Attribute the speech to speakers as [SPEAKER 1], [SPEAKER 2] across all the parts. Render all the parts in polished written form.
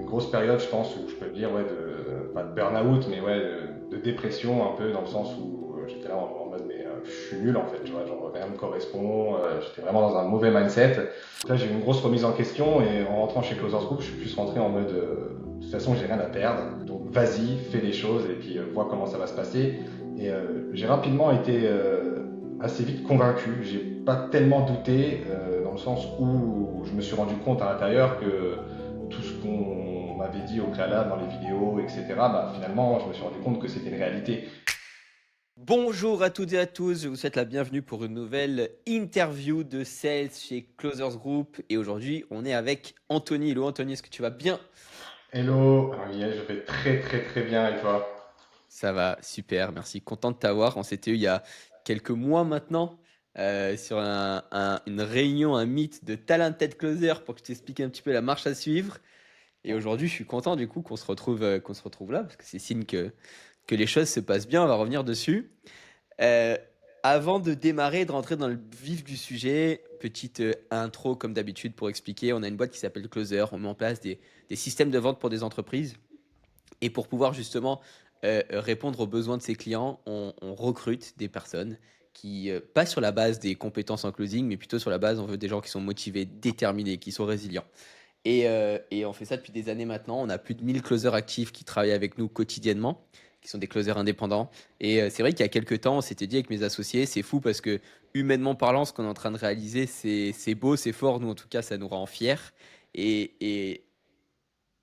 [SPEAKER 1] grosse période, je pense, où je peux dire, ouais, pas de burn-out, mais ouais, de dépression un peu, dans le sens où j'étais là en mode, mais je suis nul en fait, tu vois, genre rien ne me correspond, j'étais vraiment dans un mauvais mindset. Donc là, j'ai eu une grosse remise en question et en rentrant chez Closers Group, je suis plus rentré en mode, de toute façon, j'ai rien à perdre, donc vas-y, fais les choses et puis vois comment ça va se passer. Et j'ai rapidement été assez vite convaincu. J'ai pas tellement douté, dans le sens où je me suis rendu compte à l'intérieur que tout ce qu'on m'avait dit au préalable dans les vidéos, etc., bah, finalement, je me suis rendu compte que c'était une réalité.
[SPEAKER 2] Bonjour à toutes et à tous, je vous souhaite la bienvenue pour une nouvelle interview de Sales chez Closers Group. Et aujourd'hui, on est avec Anthony. Hello Anthony, est-ce que tu vas bien?
[SPEAKER 1] Hello, alors, yeah, je vais très très très bien et toi?
[SPEAKER 2] Ça va, super, merci. Content de t'avoir. On s'était eu il y a quelques mois maintenant sur une réunion, un meet de Talented Closer pour que je t'explique un petit peu la marche à suivre. Et aujourd'hui, je suis content du coup qu'on se retrouve là parce que c'est signe que les choses se passent bien. On va revenir dessus. Euh, Avant de démarrer, de rentrer dans le vif du sujet, petite intro comme d'habitude pour expliquer. On a une boîte qui s'appelle Closer. On met en place des systèmes de vente pour des entreprises. Et pour pouvoir justement répondre aux besoins de ses clients, on recrute des personnes qui, pas sur la base des compétences en closing, mais plutôt sur la base, on veut des gens qui sont motivés, déterminés, qui sont résilients. Et on fait ça depuis des années maintenant. On a plus de 1000 closers actifs qui travaillent avec nous quotidiennement, qui sont des closers indépendants. Et c'est vrai qu'il y a quelques temps, on s'était dit avec mes associés, c'est fou parce que humainement parlant, ce qu'on est en train de réaliser, c'est beau, c'est fort. Nous, en tout cas, ça nous rend fiers. Et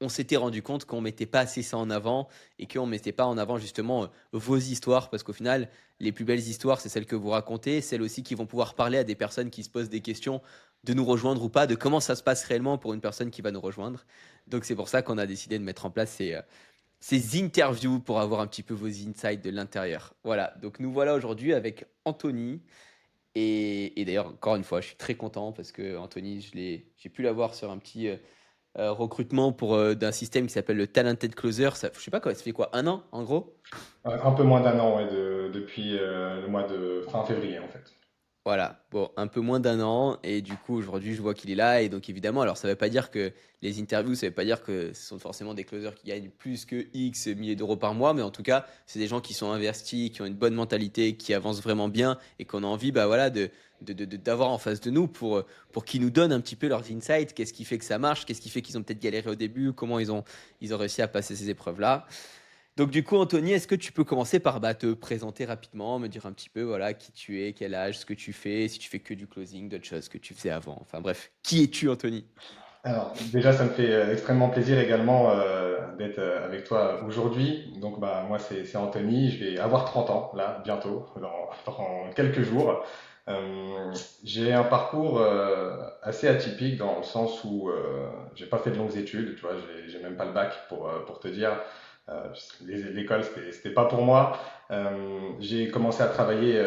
[SPEAKER 2] on s'était rendu compte qu'on mettait pas assez ça en avant et qu'on mettait pas en avant justement vos histoires parce qu'au final, les plus belles histoires, c'est celles que vous racontez, celles aussi qui vont pouvoir parler à des personnes qui se posent des questions de nous rejoindre ou pas, de comment ça se passe réellement pour une personne qui va nous rejoindre. Donc c'est pour ça qu'on a décidé de mettre en place ces interviews pour avoir un petit peu vos insights de l'intérieur. Voilà, donc nous voilà aujourd'hui avec Anthony. Et d'ailleurs, encore une fois, je suis très content parce que Anthony, j'ai pu l'avoir sur un petit recrutement d'un système qui s'appelle le Talented Closer. Ça, je sais pas quoi, ça fait quoi, un an en gros?
[SPEAKER 1] Un peu moins d'un an, ouais, depuis le mois de fin février en fait.
[SPEAKER 2] Voilà, bon, un peu moins d'un an, et du coup aujourd'hui je vois qu'il est là, et donc évidemment, alors ça veut pas dire que les interviews, ça veut pas dire que ce sont forcément des closers qui gagnent plus que X milliers d'euros par mois, mais en tout cas, c'est des gens qui sont investis, qui ont une bonne mentalité, qui avancent vraiment bien, et qu'on a envie, bah voilà, d'avoir en face de nous pour qu'ils nous donnent un petit peu leurs insights, qu'est-ce qui fait que ça marche, qu'est-ce qui fait qu'ils ont peut-être galéré au début, comment ils ont réussi à passer ces épreuves-là. Donc du coup, Anthony, est-ce que tu peux commencer par te présenter rapidement, me dire un petit peu voilà qui tu es, quel âge, ce que tu fais, si tu fais que du closing, d'autres choses que tu faisais avant. Enfin bref, qui es-tu, Anthony?
[SPEAKER 1] Alors, déjà, ça me fait extrêmement plaisir également d'être avec toi aujourd'hui. Donc, bah, moi, c'est Anthony. Je vais avoir 30 ans, là, bientôt, dans quelques jours. J'ai un parcours assez atypique dans le sens où j'ai pas fait de longues études, tu vois, j'ai même pas le bac pour te dire. L'école, c'était pas pour moi. J'ai commencé à travailler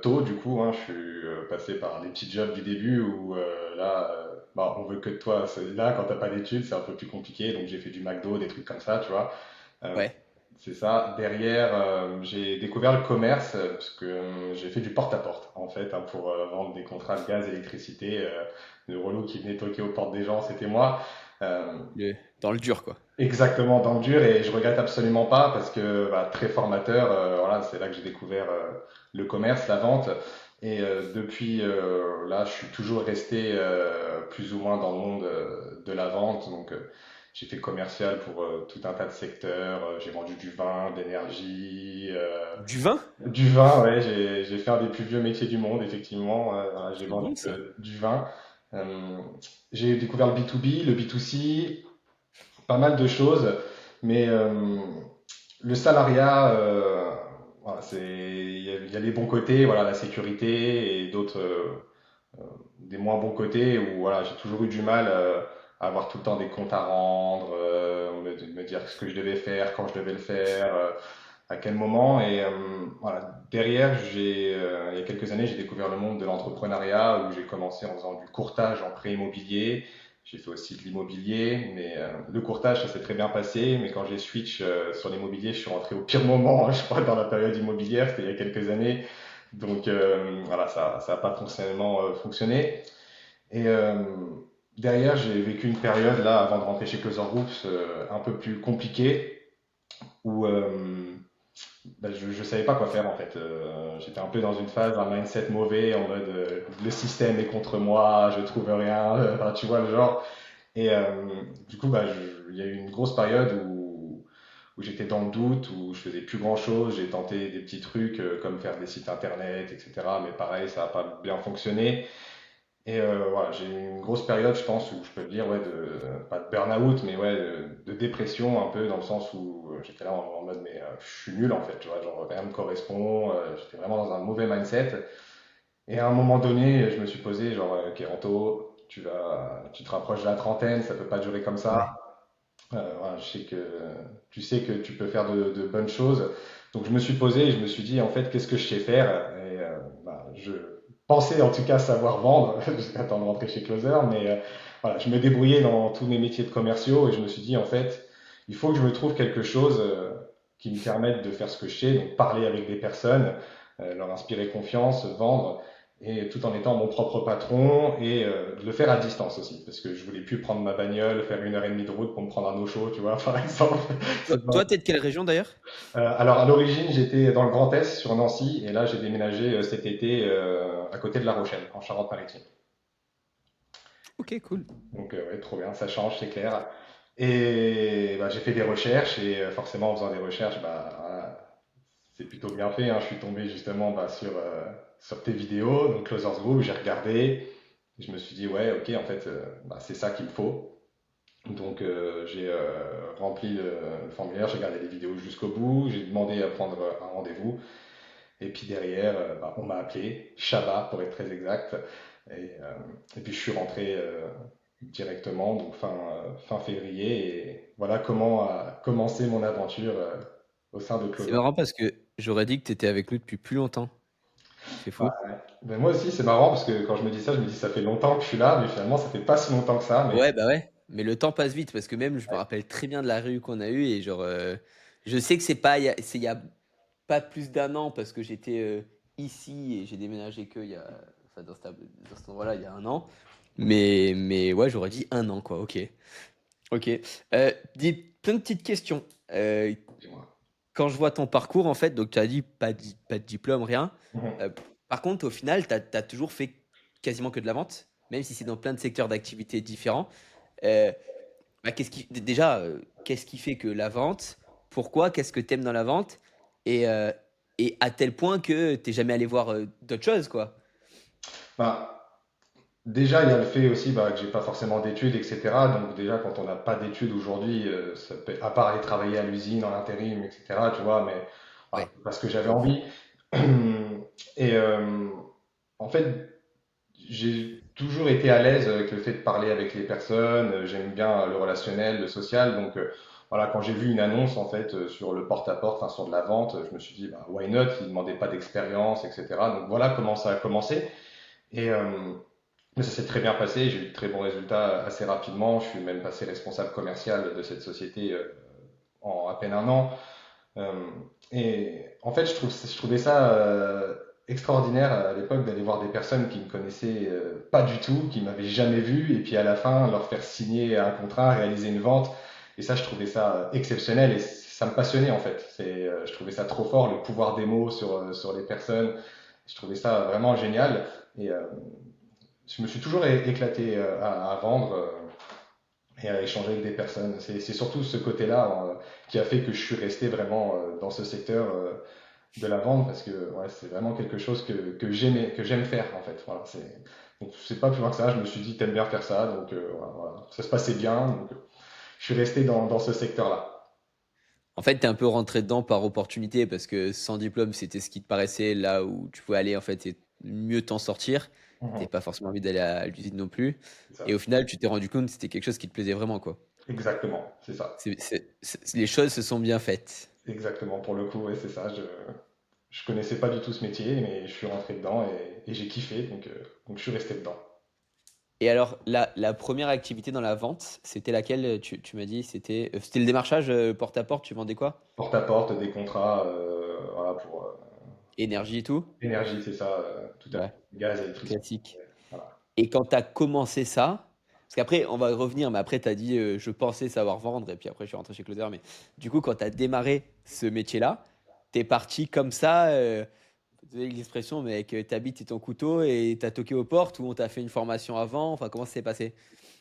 [SPEAKER 1] tôt, du coup, hein, je suis passé par les petits jobs du début où là, bah, on veut que de toi. Là, quand t'as pas d'études, c'est un peu plus compliqué. Donc j'ai fait du McDo, des trucs comme ça, tu vois. Euh,
[SPEAKER 2] Ouais.
[SPEAKER 1] c'est ça. Derrière, j'ai découvert le commerce parce que j'ai fait du porte-à-porte en fait, hein, pour vendre des contrats de gaz, électricité. Le relou qui venait toquer aux portes des gens, c'était moi. Euh,
[SPEAKER 2] Dans le dur, quoi.
[SPEAKER 1] Exactement, dans le dur, et je regrette absolument pas parce que bah, très formateur. Voilà, c'est là que j'ai découvert le commerce, la vente. Et depuis là, je suis toujours resté plus ou moins dans le monde de la vente. Donc j'ai fait commercial pour tout un tas de secteurs. J'ai vendu du vin, de l'énergie,
[SPEAKER 2] Du vin?
[SPEAKER 1] du vin. Ouais, j'ai fait un des plus vieux métiers du monde, effectivement. Voilà, j'ai
[SPEAKER 2] C'est
[SPEAKER 1] vendu
[SPEAKER 2] bon ça.
[SPEAKER 1] du vin. Euh, j'ai découvert le B2B, le B2C, pas mal de choses, mais le salariat, voilà, il y a les bons côtés, voilà, la sécurité, et d'autres, des moins bons côtés où voilà, j'ai toujours eu du mal à avoir tout le temps des comptes à rendre, me dire ce que je devais faire, quand je devais le faire, à quel moment. Et voilà, derrière, il y a quelques années, j'ai découvert le monde de l'entrepreneuriat où j'ai commencé en faisant du courtage en prêt immobilier. J'ai fait aussi de l'immobilier, mais le courtage, ça s'est très bien passé. Mais quand j'ai switch sur l'immobilier, je suis rentré au pire moment, je crois, dans la période immobilière, c'était il y a quelques années. Donc voilà, ça n'a pas fonctionné. Et derrière, j'ai vécu une période là, avant de rentrer chez Closer Groups, un peu plus compliquée, où bah, je savais pas quoi faire en fait. J'étais un peu dans une phase, un mindset mauvais, en mode le système est contre moi, je trouve rien, enfin, tu vois le genre. Et du coup, bah, il y a eu une grosse période où j'étais dans le doute, où je faisais plus grand chose. J'ai tenté des petits trucs comme faire des sites internet, etc. Mais pareil, ça n'a pas bien fonctionné. Et voilà, j'ai eu une grosse période, je pense, où je peux dire, ouais, pas de burn-out, mais ouais, de dépression un peu, dans le sens où j'étais là en mode, mais je suis nul en fait, tu vois, genre rien ne me correspond, j'étais vraiment dans un mauvais mindset. Et à un moment donné, je me suis posé, genre, ok, Anto, tu te rapproches de la trentaine, ça peut pas durer comme ça.
[SPEAKER 2] Ouais.
[SPEAKER 1] Voilà, tu sais que tu peux faire de bonnes choses. Donc je me suis posé et je me suis dit, en fait, qu'est-ce que je sais faire? Et bah, je pensais en tout cas savoir vendre jusqu'à temps de rentrer chez Closer, mais voilà, je me débrouillais dans tous mes métiers de commerciaux et je me suis dit, en fait, il faut que je me trouve quelque chose qui me permette de faire ce que je sais, donc parler avec des personnes, leur inspirer confiance, vendre et tout en étant mon propre patron et de le faire à distance aussi parce que je voulais plus prendre ma bagnole, faire 1 heure et demie de route pour me prendre un eau chaud, tu vois, par exemple.
[SPEAKER 2] Toi, toi, t'es de quelle région d'ailleurs?
[SPEAKER 1] Alors à l'origine j'étais dans le Grand Est sur Nancy et là j'ai déménagé cet été à côté de La Rochelle en Charente-Maritime.
[SPEAKER 2] Ok, cool.
[SPEAKER 1] Donc ouais, trop bien, ça change, c'est clair. Et bah, j'ai fait des recherches et forcément en faisant des recherches, bah, voilà, c'est plutôt bien fait, hein. Je suis tombé justement bah, sur tes vidéos, donc Closers Group, j'ai regardé, et je me suis dit ouais ok en fait bah, c'est ça qu'il me faut. Donc j'ai rempli le formulaire, j'ai regardé les vidéos jusqu'au bout, j'ai demandé à prendre un rendez-vous, et puis derrière bah, on m'a appelé, Shabbat pour être très exact, et, euh, et puis je suis rentré directement, donc fin février, et voilà comment a commencé mon aventure au sein de
[SPEAKER 2] C'est
[SPEAKER 1] Closer.
[SPEAKER 2] marrant parce que j'aurais dit que t'étais avec nous depuis plus longtemps. C'est
[SPEAKER 1] Ouais.
[SPEAKER 2] fou.
[SPEAKER 1] Ben, moi aussi c'est marrant parce que quand je me dis ça, je me dis ça fait longtemps que je suis là, mais finalement ça fait pas si longtemps que ça, mais
[SPEAKER 2] Ouais, bah ouais. Mais le temps passe vite parce que même je me
[SPEAKER 1] ouais,
[SPEAKER 2] rappelle très bien de la réu qu'on a eue et genre, je sais que c'est pas, il y a pas plus d'un an parce que j'étais ici et j'ai déménagé que il y a, enfin dans cet endroit-là, il y a un an. Mais ouais, j'aurais dit un an quoi. Ok, ok. Plein de petites questions.
[SPEAKER 1] dis-moi.
[SPEAKER 2] Quand je vois ton parcours en fait, donc tu as dit pas de diplôme, rien.
[SPEAKER 1] Mhm.
[SPEAKER 2] Euh, Par contre, au final, tu as toujours fait quasiment que de la vente, même si c'est dans plein de secteurs d'activité différents. Euh, Bah, déjà, qu'est-ce qui fait que la vente? Pourquoi? Qu'est-ce que t'aimes dans la vente? Et, euh, et à tel point que t'es jamais allé voir d'autres choses, quoi.
[SPEAKER 1] Ben, déjà, il y a le fait aussi bah, que j'ai pas forcément d'études, etc. Donc déjà, quand on n'a pas d'études aujourd'hui, à part aller travailler à l'usine en intérim, etc. Tu vois, mais voilà,
[SPEAKER 2] Ouais,
[SPEAKER 1] parce que j'avais
[SPEAKER 2] de ouf.
[SPEAKER 1] envie. Et en fait, j'ai toujours été à l'aise avec le fait de parler avec les personnes. J'aime bien le relationnel, le social. Donc voilà, quand j'ai vu une annonce en fait sur le porte-à-porte, enfin sur de la vente, je me suis dit bah, why not? Ils ne demandaient pas d'expérience, etc. Donc voilà comment ça a commencé. Et mais ça s'est très bien passé, j'ai eu de très bons résultats assez rapidement. Je suis même passé responsable commercial de cette société en à peine un an. Euh, et en fait, je trouvais ça extraordinaire à l'époque d'aller voir des personnes qui ne me connaissaient pas du tout, qui m'avaient jamais vu, et puis à la fin, leur faire signer un contrat, réaliser une vente. Et ça, je trouvais ça exceptionnel et ça me passionnait en fait. Je trouvais ça trop fort, le pouvoir des mots sur les personnes. Je trouvais ça vraiment génial. Et je me suis toujours éclaté à vendre et à échanger avec des personnes. C'est surtout ce côté-là qui a fait que je suis resté vraiment dans ce secteur de la vente parce que ouais, c'est vraiment quelque chose que j'aime faire en fait. Voilà, donc c'est pas plus loin que ça. Je me suis dit t'aimes bien faire ça, donc voilà. Ça se passait bien, donc je suis resté dans ce secteur-là.
[SPEAKER 2] En fait, t'es un peu rentré dedans par opportunité parce que sans diplôme, c'était ce qui te paraissait là où tu pouvais aller, en fait, et mieux t'en sortir.
[SPEAKER 1] Mhm.
[SPEAKER 2] T'avais pas forcément envie d'aller à l'usine non plus.
[SPEAKER 1] C'est
[SPEAKER 2] Et
[SPEAKER 1] ça.
[SPEAKER 2] au final, tu t'es rendu compte que c'était quelque chose qui te plaisait vraiment, quoi.
[SPEAKER 1] Exactement, c'est ça.
[SPEAKER 2] Les choses se sont bien faites.
[SPEAKER 1] Exactement, pour le coup, ouais, c'est ça. Je connaissais pas du tout ce métier, mais je suis rentré dedans et j'ai kiffé, donc je suis resté dedans.
[SPEAKER 2] Et alors, la première activité dans la vente, c'était laquelle? Tu m'as dit, c'était le démarchage porte-à-porte, tu vendais quoi?
[SPEAKER 1] Porte-à-porte, des contrats, voilà, pour
[SPEAKER 2] Énergie et tout?
[SPEAKER 1] énergie, c'est ça, tout à fait.
[SPEAKER 2] Ouais,
[SPEAKER 1] Gaz, électricité,
[SPEAKER 2] classique.
[SPEAKER 1] voilà.
[SPEAKER 2] Et quand tu as commencé ça, Parce qu'après, on va revenir, mais après, tu as dit je pensais savoir vendre, et puis après, je suis rentré chez Closer. Mais du coup, quand tu as démarré ce métier-là, tu es parti comme ça, vous avez l'expression, mais avec ta bite et ton couteau, et tu as toqué aux portes, ou on t'a fait une formation avant, enfin, comment ça s'est passé?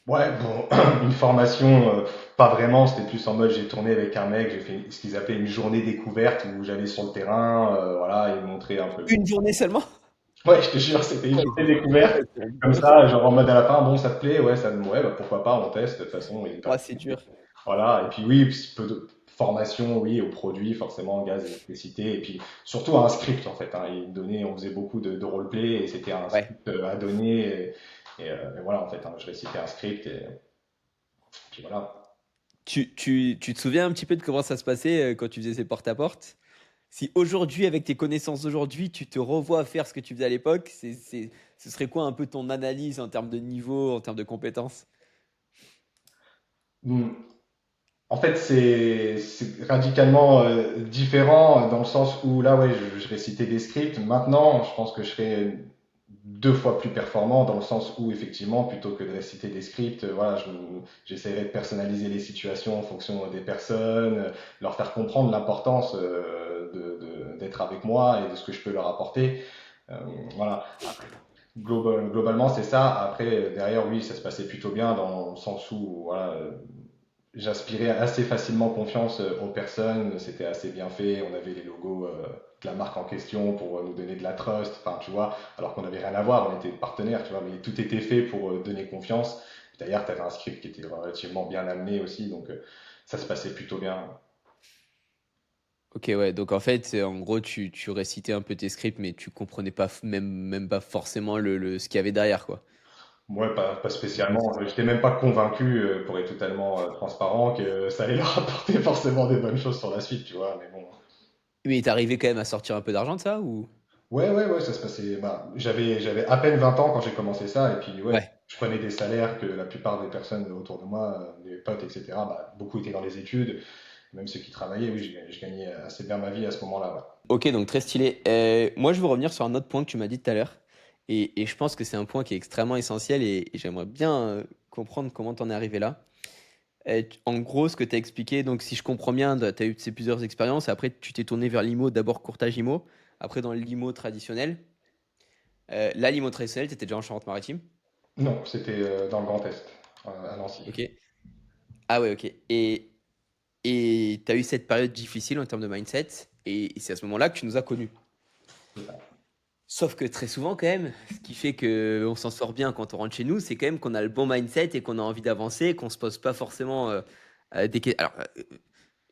[SPEAKER 1] Ouais, bon, une formation, pas vraiment, c'était plus en mode j'ai tourné avec un mec, j'ai fait ce qu'ils appelaient une journée découverte où j'allais sur le terrain, voilà, et montrer un peu.
[SPEAKER 2] Une journée seulement?
[SPEAKER 1] Ouais, je te jure, c'était une
[SPEAKER 2] Ouais,
[SPEAKER 1] journée découverte,
[SPEAKER 2] c'est
[SPEAKER 1] comme
[SPEAKER 2] ambitieux.
[SPEAKER 1] ça, genre en mode à la fin, bon, ça te plaît, ouais, ouais, bah, pourquoi pas, on teste, de toute façon, il est pas.
[SPEAKER 2] Ouais, c'est dur.
[SPEAKER 1] Voilà, et puis oui, un petit peu de formation, oui, aux produits, forcément, gaz, électricité, et puis surtout un script, en fait, hein, on faisait beaucoup de roleplay, et c'était un
[SPEAKER 2] Ouais.
[SPEAKER 1] script à donner, et voilà, en fait, hein, je récitais un script, et puis voilà.
[SPEAKER 2] Tu te souviens un petit peu de comment ça se passait quand tu faisais ces porte-à-porte? Si aujourd'hui, avec tes connaissances d'aujourd'hui, tu te revois faire ce que tu faisais à l'époque, ce serait quoi un peu ton analyse en termes de niveau, en termes de compétences?
[SPEAKER 1] Hmm. En fait, c'est radicalement différent dans le sens où là, ouais, je récitais des scripts. Maintenant, je pense que je serais deux fois plus performant dans le sens où, effectivement, plutôt que de réciter des scripts, voilà, j'essaierai de personnaliser les situations en fonction des personnes, leur faire comprendre l'importance d'être avec moi et de ce que je peux leur apporter. Euh, voilà. Globalement, c'est ça. Après, derrière, oui, ça se passait plutôt bien dans le sens où, voilà, j'aspirais assez facilement confiance aux personnes, c'était assez bien fait, on avait les logos de la marque en question pour nous donner de la trust, enfin tu vois, alors qu'on n'avait rien à voir, on était partenaires, tu vois, mais tout était fait pour donner confiance. D'ailleurs, tu avais un script qui était relativement bien amené aussi, donc ça se passait plutôt bien.
[SPEAKER 2] Ok, ouais, donc en fait, en gros, tu récitais un peu tes scripts, mais tu comprenais pas même pas forcément ce qu'il y avait derrière, quoi.
[SPEAKER 1] Moi, pas
[SPEAKER 2] Ouais, c'est
[SPEAKER 1] spécialement,
[SPEAKER 2] ça.
[SPEAKER 1] j'étais même pas convaincu, pour être totalement transparent, que ça allait leur apporter forcément des bonnes choses sur la suite, tu vois, mais bon.
[SPEAKER 2] Mais t'arrivais quand même à sortir un peu d'argent de ça, ou?
[SPEAKER 1] Ouais, ouais, ouais, ça se passait. Bah, j'avais à peine 20 ans quand j'ai commencé ça, et puis ouais,
[SPEAKER 2] Ouais.
[SPEAKER 1] je prenais des salaires que la plupart des personnes autour de moi, des potes, etc., bah, beaucoup étaient dans les études, même ceux qui travaillaient, oui, je gagnais assez bien ma vie à ce moment-là, ouais.
[SPEAKER 2] Ok, donc très stylé. Moi, je veux revenir sur un autre point que tu m'as dit tout à l'heure. Et je pense que c'est un point qui est extrêmement essentiel et j'aimerais bien comprendre comment t'en es arrivé là. En gros, ce que tu as expliqué, donc si je comprends bien, tu as eu ces plusieurs expériences. Après, tu t'es tourné vers l'IMO, d'abord courtage IMO, après dans l'IMO traditionnel. Là, l'IMO traditionnel, tu étais déjà en Charente-Maritime.
[SPEAKER 1] Non, c'était dans le Grand Est, à Nancy.
[SPEAKER 2] Ok. Ah ouais, ok. Et tu as eu cette période difficile en termes de mindset. Et c'est à ce moment-là que tu nous as connus.
[SPEAKER 1] C'est ça.
[SPEAKER 2] Sauf que très souvent, quand même, ce qui fait qu'on s'en sort bien quand on rentre chez nous, c'est quand même qu'on a le bon mindset et qu'on a envie d'avancer, qu'on se pose pas forcément des questions. Alors,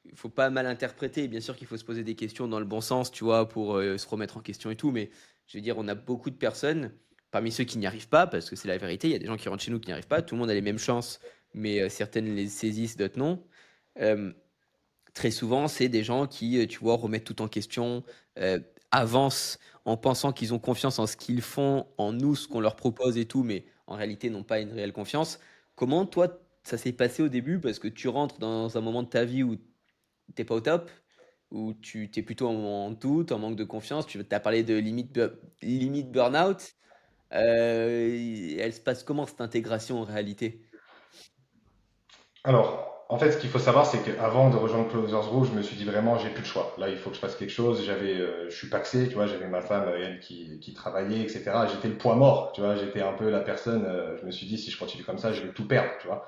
[SPEAKER 2] il faut pas mal interpréter. Bien sûr qu'il faut se poser des questions dans le bon sens, tu vois, pour se remettre en question et tout. Mais je veux dire, on a beaucoup de personnes, parmi ceux qui n'y arrivent pas, parce que c'est la vérité, il y a des gens qui rentrent chez nous qui n'y arrivent pas. Tout le monde a les mêmes chances, mais certaines les saisissent, d'autres non. Euh, Très souvent, c'est des gens qui, tu vois, remettent tout en question, avancent en pensant qu'ils ont confiance en ce qu'ils font, en nous, ce qu'on leur propose et tout, mais en réalité n'ont pas une réelle confiance. Comment toi, ça s'est passé au début? Parce que tu rentres dans un moment de ta vie où t'es pas au top, où tu t'es plutôt en doute, en manque de confiance. Tu as parlé de limite burn-out. Elle se passe comment cette intégration en réalité?
[SPEAKER 1] Alors, en fait, ce qu'il faut savoir, c'est qu'avant de rejoindre Closers Group, je me suis dit vraiment, j'ai plus le choix. Là, il faut que je fasse quelque chose. Je suis paxé, tu vois, j'avais ma femme, elle, qui travaillait, etc. J'étais le poids mort, tu vois, j'étais un peu la personne, je me suis dit, si je continue comme ça, je vais tout perdre, tu vois.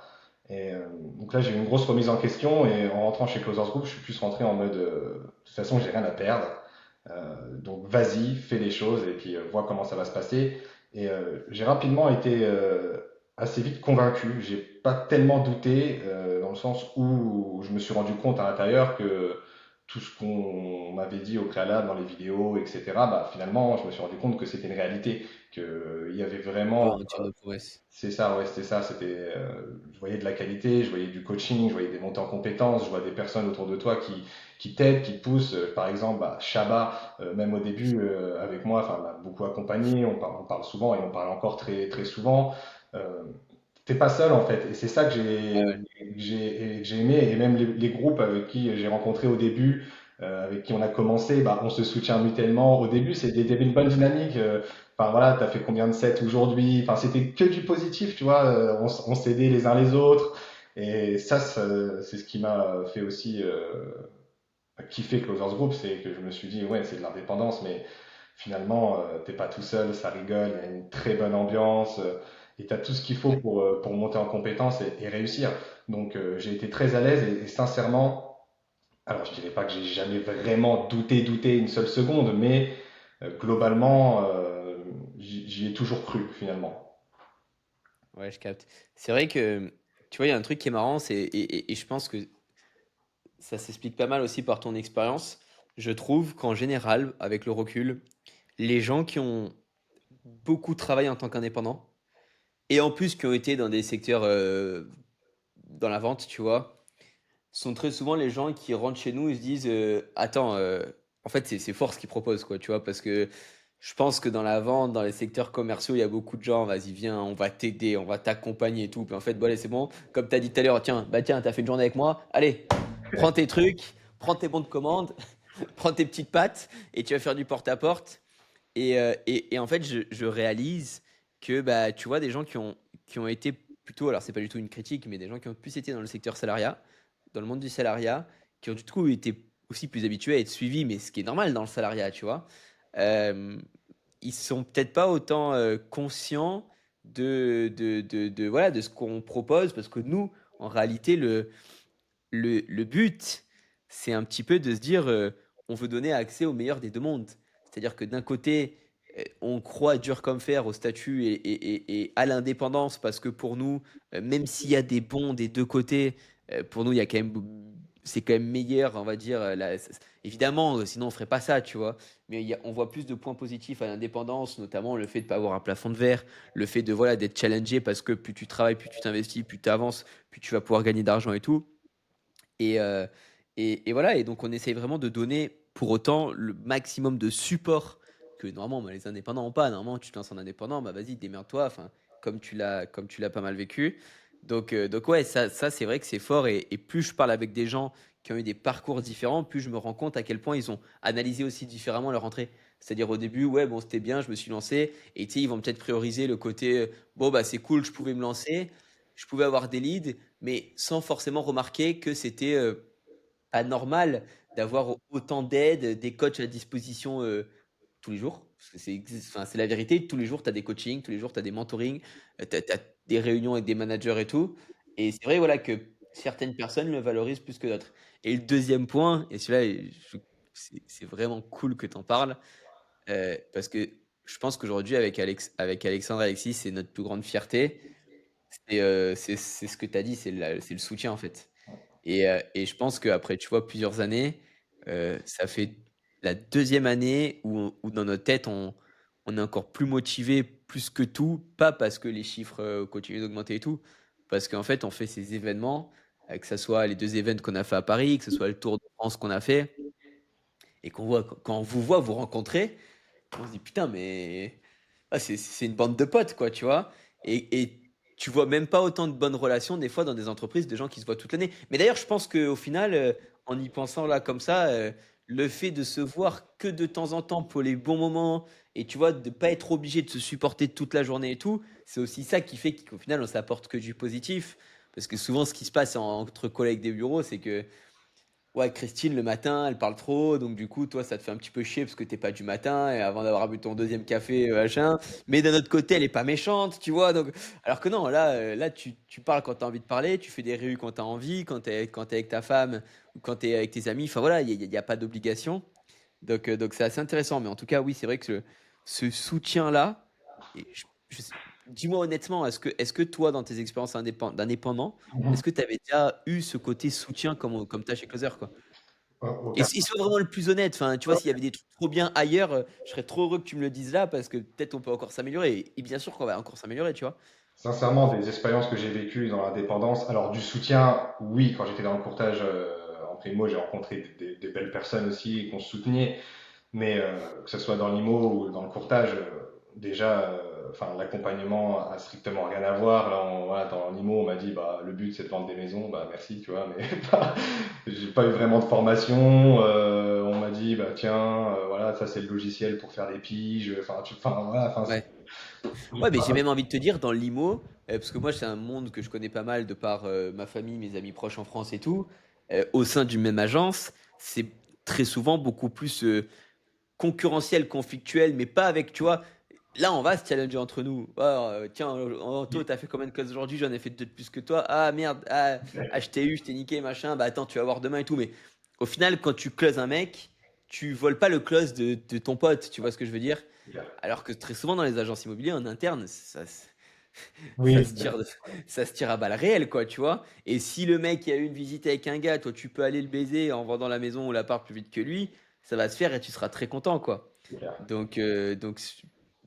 [SPEAKER 1] Et donc là, j'ai eu une grosse remise en question et en rentrant chez Closers Group, je suis plus rentré en mode, de toute façon, j'ai rien à perdre. Donc vas-y, fais les choses et puis vois comment ça va se passer. Et j'ai rapidement été assez vite convaincu. J'ai pas tellement douté dans le sens où je me suis rendu compte à l'intérieur que tout ce qu'on m'avait dit au préalable dans les vidéos, etc., bah, finalement, je me suis rendu compte que c'était une réalité, qu'il y avait
[SPEAKER 2] Ouais,
[SPEAKER 1] vraiment.
[SPEAKER 2] un tir de prouesse.
[SPEAKER 1] C'est ça, ouais, c'était ça. Je voyais de la qualité, je voyais du coaching, je voyais des montées en compétences, je vois des personnes autour de toi qui t'aident, qui te poussent. Par exemple, bah, Shaba, même au début avec moi, enfin, m'a beaucoup accompagné. On parle souvent et on parle encore très très souvent. Euh, T'es pas seul en fait, et c'est ça que
[SPEAKER 2] Ouais, ouais.
[SPEAKER 1] j'ai aimé, et même les groupes avec qui j'ai rencontré au début. avec qui on a commencé, bah, on se soutient mutuellement. Au début, il y avait une bonne dynamique. Enfin voilà, t'as fait combien de sets aujourd'hui? Enfin, c'était que du positif, tu vois. On s'aidait les uns les autres. Et c'est ce qui m'a fait aussi kiffer Closers Group, c'est que je me suis dit, ouais, c'est de l'indépendance, mais finalement, t'es pas tout seul, ça rigole, il y a une très bonne ambiance, et t'as tout ce qu'il faut
[SPEAKER 2] Ouais.
[SPEAKER 1] pour monter en compétence et réussir. Donc, j'ai été très à l'aise et sincèrement, alors je dirais pas que j'ai jamais vraiment douté une seule seconde, mais globalement, j'y ai toujours cru finalement.
[SPEAKER 2] Ouais, je capte. C'est vrai que, tu vois, il y a un truc qui est marrant, et je pense que ça s'explique pas mal aussi par ton expérience. Je trouve qu'en général, avec le recul, les gens qui ont beaucoup travaillé en tant qu'indépendants, et en plus qui ont été dans des secteurs dans la vente, tu vois, sont très souvent les gens qui rentrent chez nous et se disent attends, en fait, c'est fort ce qu'ils proposent, quoi, tu vois, parce que je pense que dans la vente, dans les secteurs commerciaux, il y a beaucoup de gens, vas-y, viens, on va t'aider, on va t'accompagner et tout. Puis en fait, bon, allez, c'est bon, comme tu as dit tout à l'heure, tiens, bah tiens, t'as fait une journée avec moi, allez, prends tes trucs, prends tes bons de commande, prends tes petites pattes et tu vas faire du porte-à-porte. Et en fait, je réalise que, bah, tu vois, des gens qui ont été plutôt, alors c'est pas du tout une critique, mais des gens qui ont plus été dans le secteur salariat, dans le monde du salariat, qui ont du coup été aussi plus habitués à être suivis, mais ce qui est normal dans le salariat, tu vois, euh, ils sont peut-être pas autant conscients voilà, de ce qu'on propose, parce que nous, en réalité, le but, c'est un petit peu de se dire, on veut donner accès au meilleur des deux mondes. C'est-à-dire que d'un côté, on croit dur comme fer au statut et à l'indépendance, parce que pour nous, même s'il y a des bons des deux côtés, pour nous, il y a quand même, c'est quand même meilleur, on va dire. Évidemment, sinon on ferait pas ça, tu vois. Mais on voit plus de points positifs à l'indépendance, notamment le fait de ne pas avoir un plafond de verre, le fait de voilà d'être challengé parce que plus tu travailles, plus tu t'investis, plus tu avances, plus tu vas pouvoir gagner d'argent et tout. Et, euh, et voilà, et donc on essaye vraiment de donner pour autant le maximum de support que normalement bah, les indépendants n'ont pas. Normalement, tu te lances en indépendant, bah vas-y, démerde-toi, enfin, comme tu l'as pas mal vécu. Donc ouais, ça c'est vrai que c'est fort. Et plus je parle avec des gens qui ont eu des parcours différents, plus je me rends compte à quel point ils ont analysé aussi différemment leur entrée. C'est-à-dire au début, ouais, bon, c'était bien, je me suis lancé. Et tu sais, ils vont peut-être prioriser le côté, bon, bah c'est cool, je pouvais me lancer, je pouvais avoir des leads, mais sans forcément remarquer que c'était pas normal d'avoir autant d'aide, des coachs à disposition tous les jours. Parce que enfin, c'est la vérité, tous les jours, tu as des coachings, tous les jours, tu as des mentorings, tu as des réunions avec des managers et tout. Et c'est vrai voilà, que certaines personnes le valorisent plus que d'autres. Et le deuxième point, et celui-là, c'est vraiment cool que tu en parles, parce que je pense qu'aujourd'hui, avec Alexandre et Alexis, c'est notre plus grande fierté. C'est ce que tu as dit, c'est le soutien en fait. Et je pense qu'après, tu vois, plusieurs années, ça fait la deuxième année où dans notre tête, on est encore plus motivé, plus que tout, pas parce que les chiffres continuent d'augmenter et tout, parce qu'en fait, on fait ces événements, que ce soit les deux événements qu'on a fait à Paris, que ce soit le Tour de France qu'on a fait, et quand on vous voit vous rencontrer, on se dit putain, mais c'est une bande de potes, quoi, tu vois. Et tu vois même pas autant de bonnes relations, des fois, dans des entreprises de gens qui se voient toute l'année. Mais d'ailleurs, je pense qu'au final, en y pensant là comme ça, le fait de se voir que de temps en temps pour les bons moments, et tu vois, de pas être obligé de se supporter toute la journée et tout, c'est aussi ça qui fait qu'au final, on s'apporte que du positif. Parce que souvent, ce qui se passe entre collègues des bureaux, c'est que ouais, Christine, le matin, elle parle trop, donc du coup, toi, ça te fait un petit peu chier parce que t'es pas du matin et avant d'avoir bu ton deuxième café, machin. Mais d'un autre côté, elle est pas méchante, tu vois. Donc, alors que non, là, tu parles quand t'as envie de parler, tu fais des réus quand t'as envie, quand t'es avec ta femme ou quand t'es avec tes amis. Enfin voilà, il y a pas d'obligation. Donc c'est assez intéressant. Mais en tout cas, oui, c'est vrai que ce soutien-là, et dis-moi honnêtement, est-ce que toi, dans tes expériences d'indépendant, est-ce que tu avais déjà eu ce côté soutien comme tu as chez Closer, quoi? Et sois vraiment le plus honnête. Enfin, tu vois, s'il y avait des trucs trop bien ailleurs, je serais trop heureux que tu me le dises là parce que peut-être on peut encore s'améliorer. Et bien sûr qu'on va encore s'améliorer, tu vois.
[SPEAKER 1] Sincèrement, des expériences que j'ai vécues dans l'indépendance, alors du soutien, oui, quand j'étais dans le courtage en primo, j'ai rencontré des belles personnes aussi qu'on soutenait, mais que ce soit dans l'IMO ou dans le courtage, déjà, enfin, l'accompagnement a strictement rien à voir. Là, voilà, dans l'IMO, on m'a dit, bah, le but c'est de vendre des maisons, bah merci, tu vois, mais j'ai pas eu vraiment de formation. m'a dit, bah tiens, voilà, ça c'est le logiciel pour faire les piges. Enfin voilà, enfin,
[SPEAKER 2] Ouais. Ouais, mais j'ai même envie de te dire, dans l'IMO, parce que moi, c'est un monde que je connais pas mal de par ma famille, mes amis proches en France et tout, au sein d'une même agence, c'est très souvent beaucoup plus concurrentiel, conflictuel, mais pas avec, tu vois, là, on va se challenger entre nous. Ah, tiens, Anto, t'as fait combien de classes aujourd'hui? J'en ai fait deux de plus que toi. Ah, merde, je t'ai eu, je t'ai niqué, machin. Bah attends, tu vas voir demain et tout. Mais au final, quand tu closes un mec, tu voles pas le close de ton pote, tu vois ce que je veux dire? Alors que très souvent dans les agences immobilières en interne, ça
[SPEAKER 1] oui,
[SPEAKER 2] se tire, ça se tire à balles réelles, quoi, tu vois. Et si le mec a eu une visite avec un gars, toi tu peux aller le baiser en vendant la maison ou l'appart plus vite que lui, ça va se faire et tu seras très content, quoi.
[SPEAKER 1] c'est clair.
[SPEAKER 2] Donc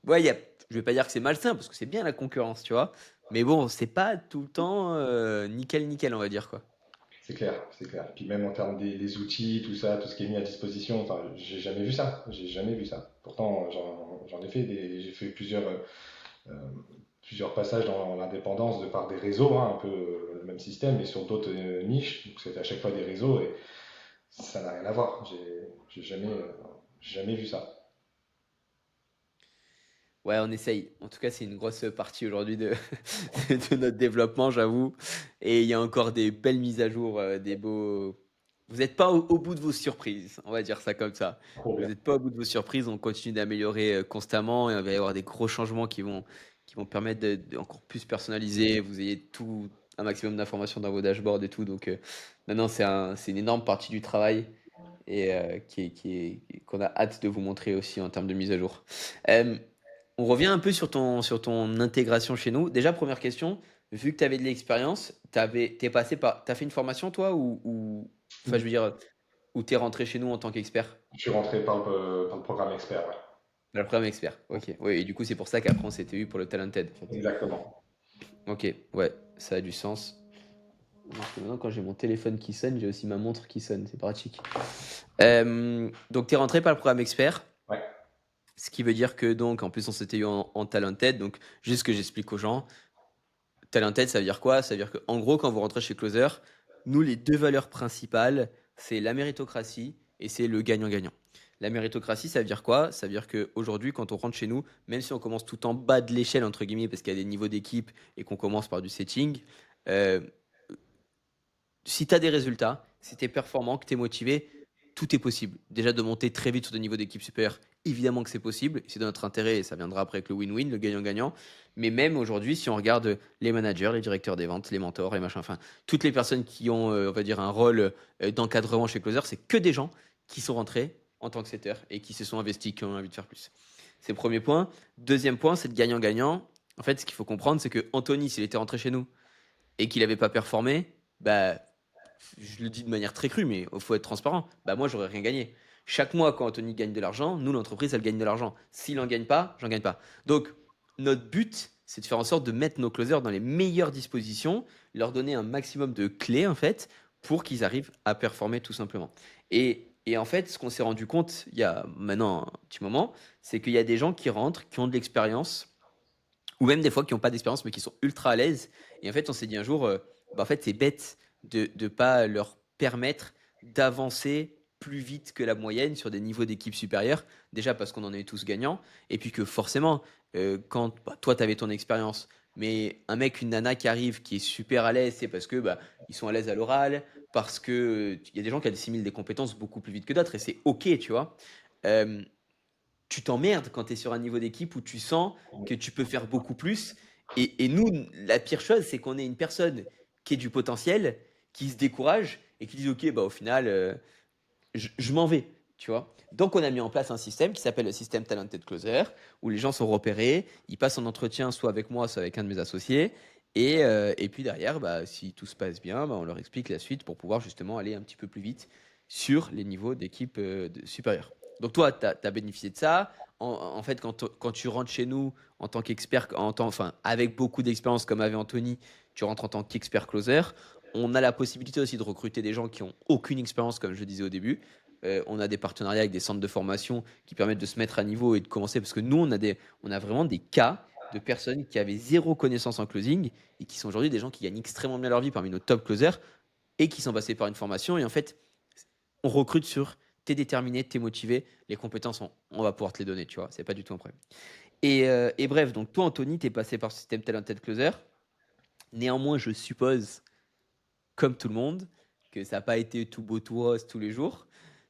[SPEAKER 2] ouais, je vais pas dire que c'est malsain parce que c'est bien la concurrence, tu vois. Mais bon, c'est pas tout le temps nickel, nickel, on va dire, quoi.
[SPEAKER 1] C'est clair, c'est clair. Puis même en termes des outils, tout ça, tout ce qui est mis à disposition, enfin, j'ai jamais vu ça. J'ai jamais vu ça. Pourtant, j'en ai fait j'ai fait euh, plusieurs passages dans l'indépendance de par des réseaux, hein, un peu le même système, mais sur d'autres niches. Donc c'était à chaque fois des réseaux et ça n'a rien à voir. J'ai jamais vu ça.
[SPEAKER 2] Ouais, on essaye. En tout cas, c'est une grosse partie aujourd'hui de, de notre développement, j'avoue. Et il y a encore des belles mises à jour, des beaux. Vous n'êtes pas au bout de vos surprises, on va dire ça comme ça.
[SPEAKER 1] Trop
[SPEAKER 2] Vous
[SPEAKER 1] bien.
[SPEAKER 2] n'êtes pas au bout de vos surprises, on continue d'améliorer constamment et il va y avoir des gros changements qui vont permettre encore plus personnaliser. Vous ayez tout, un maximum d'informations dans vos dashboards et tout. Donc maintenant, c'est une énorme partie du travail et qu'on a hâte de vous montrer aussi en termes de mise à jour. Euh, on revient un peu sur ton intégration chez nous. Déjà, première question, vu que tu avais de l'expérience, t'as fait une formation toi enfin je veux dire, où t'es rentré chez nous en tant qu'expert?
[SPEAKER 1] Je suis rentré par le programme expert, ouais.
[SPEAKER 2] Dans le programme expert, ok. Oui, et du coup c'est pour ça qu'après on s'était eu pour le Talented en fait.
[SPEAKER 1] Exactement.
[SPEAKER 2] Ok, ouais, ça a du sens. Parce que maintenant quand j'ai mon téléphone qui sonne, j'ai aussi ma montre qui sonne, c'est pratique. Donc tu es rentré par le programme expert.
[SPEAKER 1] Ouais.
[SPEAKER 2] Ce qui veut dire que donc, en plus, on s'était eu en Talented. Donc, juste que j'explique aux gens, Talented, ça veut dire quoi? Ça veut dire qu'en gros, quand vous rentrez chez Closer, nous, les deux valeurs principales, c'est la méritocratie et c'est le gagnant-gagnant. La méritocratie, ça veut dire quoi? Ça veut dire qu'aujourd'hui, quand on rentre chez nous, même si on commence tout en bas de l'échelle, entre guillemets, parce qu'il y a des niveaux d'équipe et qu'on commence par du setting, euh, si tu as des résultats, si tu es performant, que tu es motivé, tout est possible. Déjà de monter très vite sur des niveaux d'équipe supérieurs, évidemment que c'est possible. C'est de notre intérêt et ça viendra après avec le win-win, le gagnant-gagnant. Mais même aujourd'hui, si on regarde les managers, les directeurs des ventes, les mentors, les machins, enfin, toutes les personnes qui ont, on va dire, un rôle d'encadrement chez Closer, c'est que des gens qui sont rentrés en tant que setter et qui se sont investis, qui ont envie de faire plus. C'est le premier point. Deuxième point, c'est le gagnant-gagnant. En fait, ce qu'il faut comprendre, c'est que Anthony, s'il était rentré chez nous et qu'il n'avait pas performé, bah, je le dis de manière très crue, mais il faut être transparent. Bah moi, j'aurais rien gagné. Chaque mois, quand Anthony gagne de l'argent, nous, l'entreprise, elle gagne de l'argent. S'il n'en gagne pas, j'en gagne pas. Donc, notre but, c'est de faire en sorte de mettre nos closers dans les meilleures dispositions, leur donner un maximum de clés, en fait, pour qu'ils arrivent à performer tout simplement. Et en fait, ce qu'on s'est rendu compte il y a maintenant un petit moment, c'est qu'il y a des gens qui rentrent, qui ont de l'expérience, ou même des fois qui n'ont pas d'expérience mais qui sont ultra à l'aise. Et en fait, on s'est dit un jour, bah, en fait, c'est bête de ne pas leur permettre d'avancer plus vite que la moyenne sur des niveaux d'équipe supérieurs. Déjà parce qu'on en est tous gagnants. Et puis que forcément, quand bah, toi, tu avais ton expérience, mais un mec, une nana qui arrive, qui est super à l'aise, c'est parce que bah, ils sont à l'aise à l'oral, parce que il y a des gens qui assimilent des compétences beaucoup plus vite que d'autres, et c'est OK, tu vois. Euh, Tu t'emmerdes quand tu es sur un niveau d'équipe où tu sens que tu peux faire beaucoup plus. Et nous, la pire chose, c'est qu'on ait une personne qui ait du potentiel, qui se décourage et qui dit, OK, bah, au final, je m'en vais, tu vois. Donc, on a mis en place un système qui s'appelle le système Talented Closer, où les gens sont repérés, ils passent en entretien soit avec moi, soit avec un de mes associés. Et puis derrière, bah, si tout se passe bien, bah, on leur explique la suite pour pouvoir justement aller un petit peu plus vite sur les niveaux d'équipe supérieure. Donc toi, tu as bénéficié de ça. En fait, quand tu rentres chez nous en tant qu'expert, enfin, avec beaucoup d'expérience comme avait Anthony, tu rentres en tant qu'expert closer. On a la possibilité aussi de recruter des gens qui ont aucune expérience, comme je le disais au début. On a des partenariats avec des centres de formation qui permettent de se mettre à niveau et de commencer parce que nous, on a vraiment des cas de personnes qui avaient zéro connaissance en closing et qui sont aujourd'hui des gens qui gagnent extrêmement bien leur vie parmi nos top closers et qui sont passés par une formation. Et en fait, on recrute sur tu es déterminé, tu es motivé, les compétences, on va pouvoir te les donner, tu vois, c'est pas du tout un problème. Et bref, donc toi, Anthony, tu es passé par le système Talented Closer. Néanmoins, je suppose, comme tout le monde, que ça n'a pas été tout beau, tout rose tous les jours.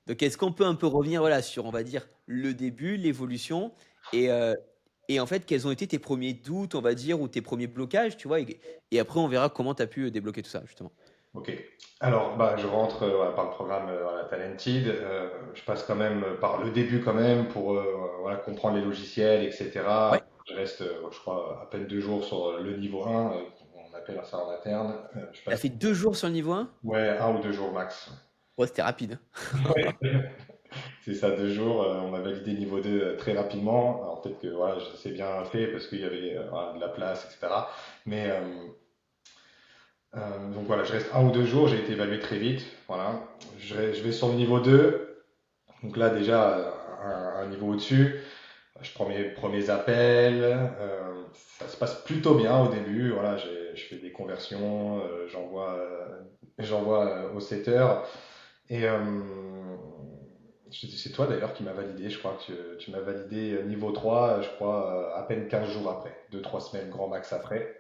[SPEAKER 2] Donc, est-ce qu'on peut un peu revenir voilà, sur, on va dire, le début, l'évolution, et, euh, et en fait, quels ont été tes premiers doutes, on va dire, ou tes premiers blocages, tu vois, et après, on verra comment tu as pu débloquer tout ça, justement.
[SPEAKER 1] Ok. Alors, bah, je rentre voilà, par le programme voilà, Talented. Je passe quand même par le début quand même pour voilà, comprendre les logiciels, etc.
[SPEAKER 2] Ouais.
[SPEAKER 1] Je reste, je crois, à peine 2 jours sur le niveau 1, on appelle ça en interne. Je
[SPEAKER 2] Tu as
[SPEAKER 1] passe,
[SPEAKER 2] fait 2 jours sur le niveau 1.
[SPEAKER 1] ouais, 1 ou 2 jours max.
[SPEAKER 2] Ouais, c'était rapide, hein.
[SPEAKER 1] Ouais. C'est ça, 2 jours. On m'a validé niveau 2 très rapidement. Alors peut-être que voilà, c'est bien fait parce qu'il y avait voilà, de la place, etc. Mais donc voilà, je reste 1 ou 2 jours. J'ai été évalué très vite. Voilà, je vais sur le niveau 2. Donc là déjà un niveau au-dessus. Je prends mes premiers appels. Ça se passe plutôt bien au début. Voilà, je fais des conversions. J'envoie au setter. Et c'est toi d'ailleurs qui m'as validé, je crois que tu m'as validé niveau 3, je crois, à peine 15 jours après, 2 3 semaines grand max après.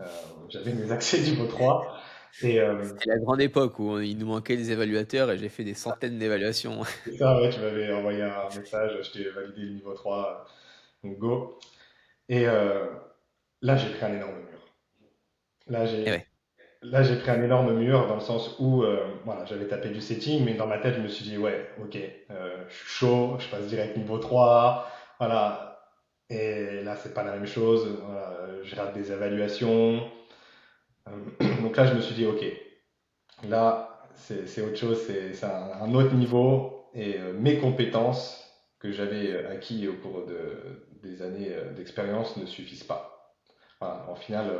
[SPEAKER 1] Euh, J'avais mes accès niveau 3. Et
[SPEAKER 2] C'était la grande époque où il nous manquait des évaluateurs et j'ai fait des centaines d'évaluations.
[SPEAKER 1] c'est ça, ouais, tu m'avais envoyé un message, je t'ai validé le niveau 3, donc go. Et là, j'ai pris un énorme mur. Là,
[SPEAKER 2] Et
[SPEAKER 1] j'ai
[SPEAKER 2] ouais.
[SPEAKER 1] Là, j'ai pris un énorme mur dans le sens où voilà, j'avais tapé du setting, mais dans ma tête, je me suis dit, ouais, ok, je suis chaud, je passe direct niveau 3, voilà. Et là, c'est pas la même chose, voilà, je rate des évaluations. Donc là, je me suis dit, ok, là, c'est autre chose, c'est un autre niveau, et mes compétences que j'avais acquis au cours des années d'expérience ne suffisent pas. Voilà, en final,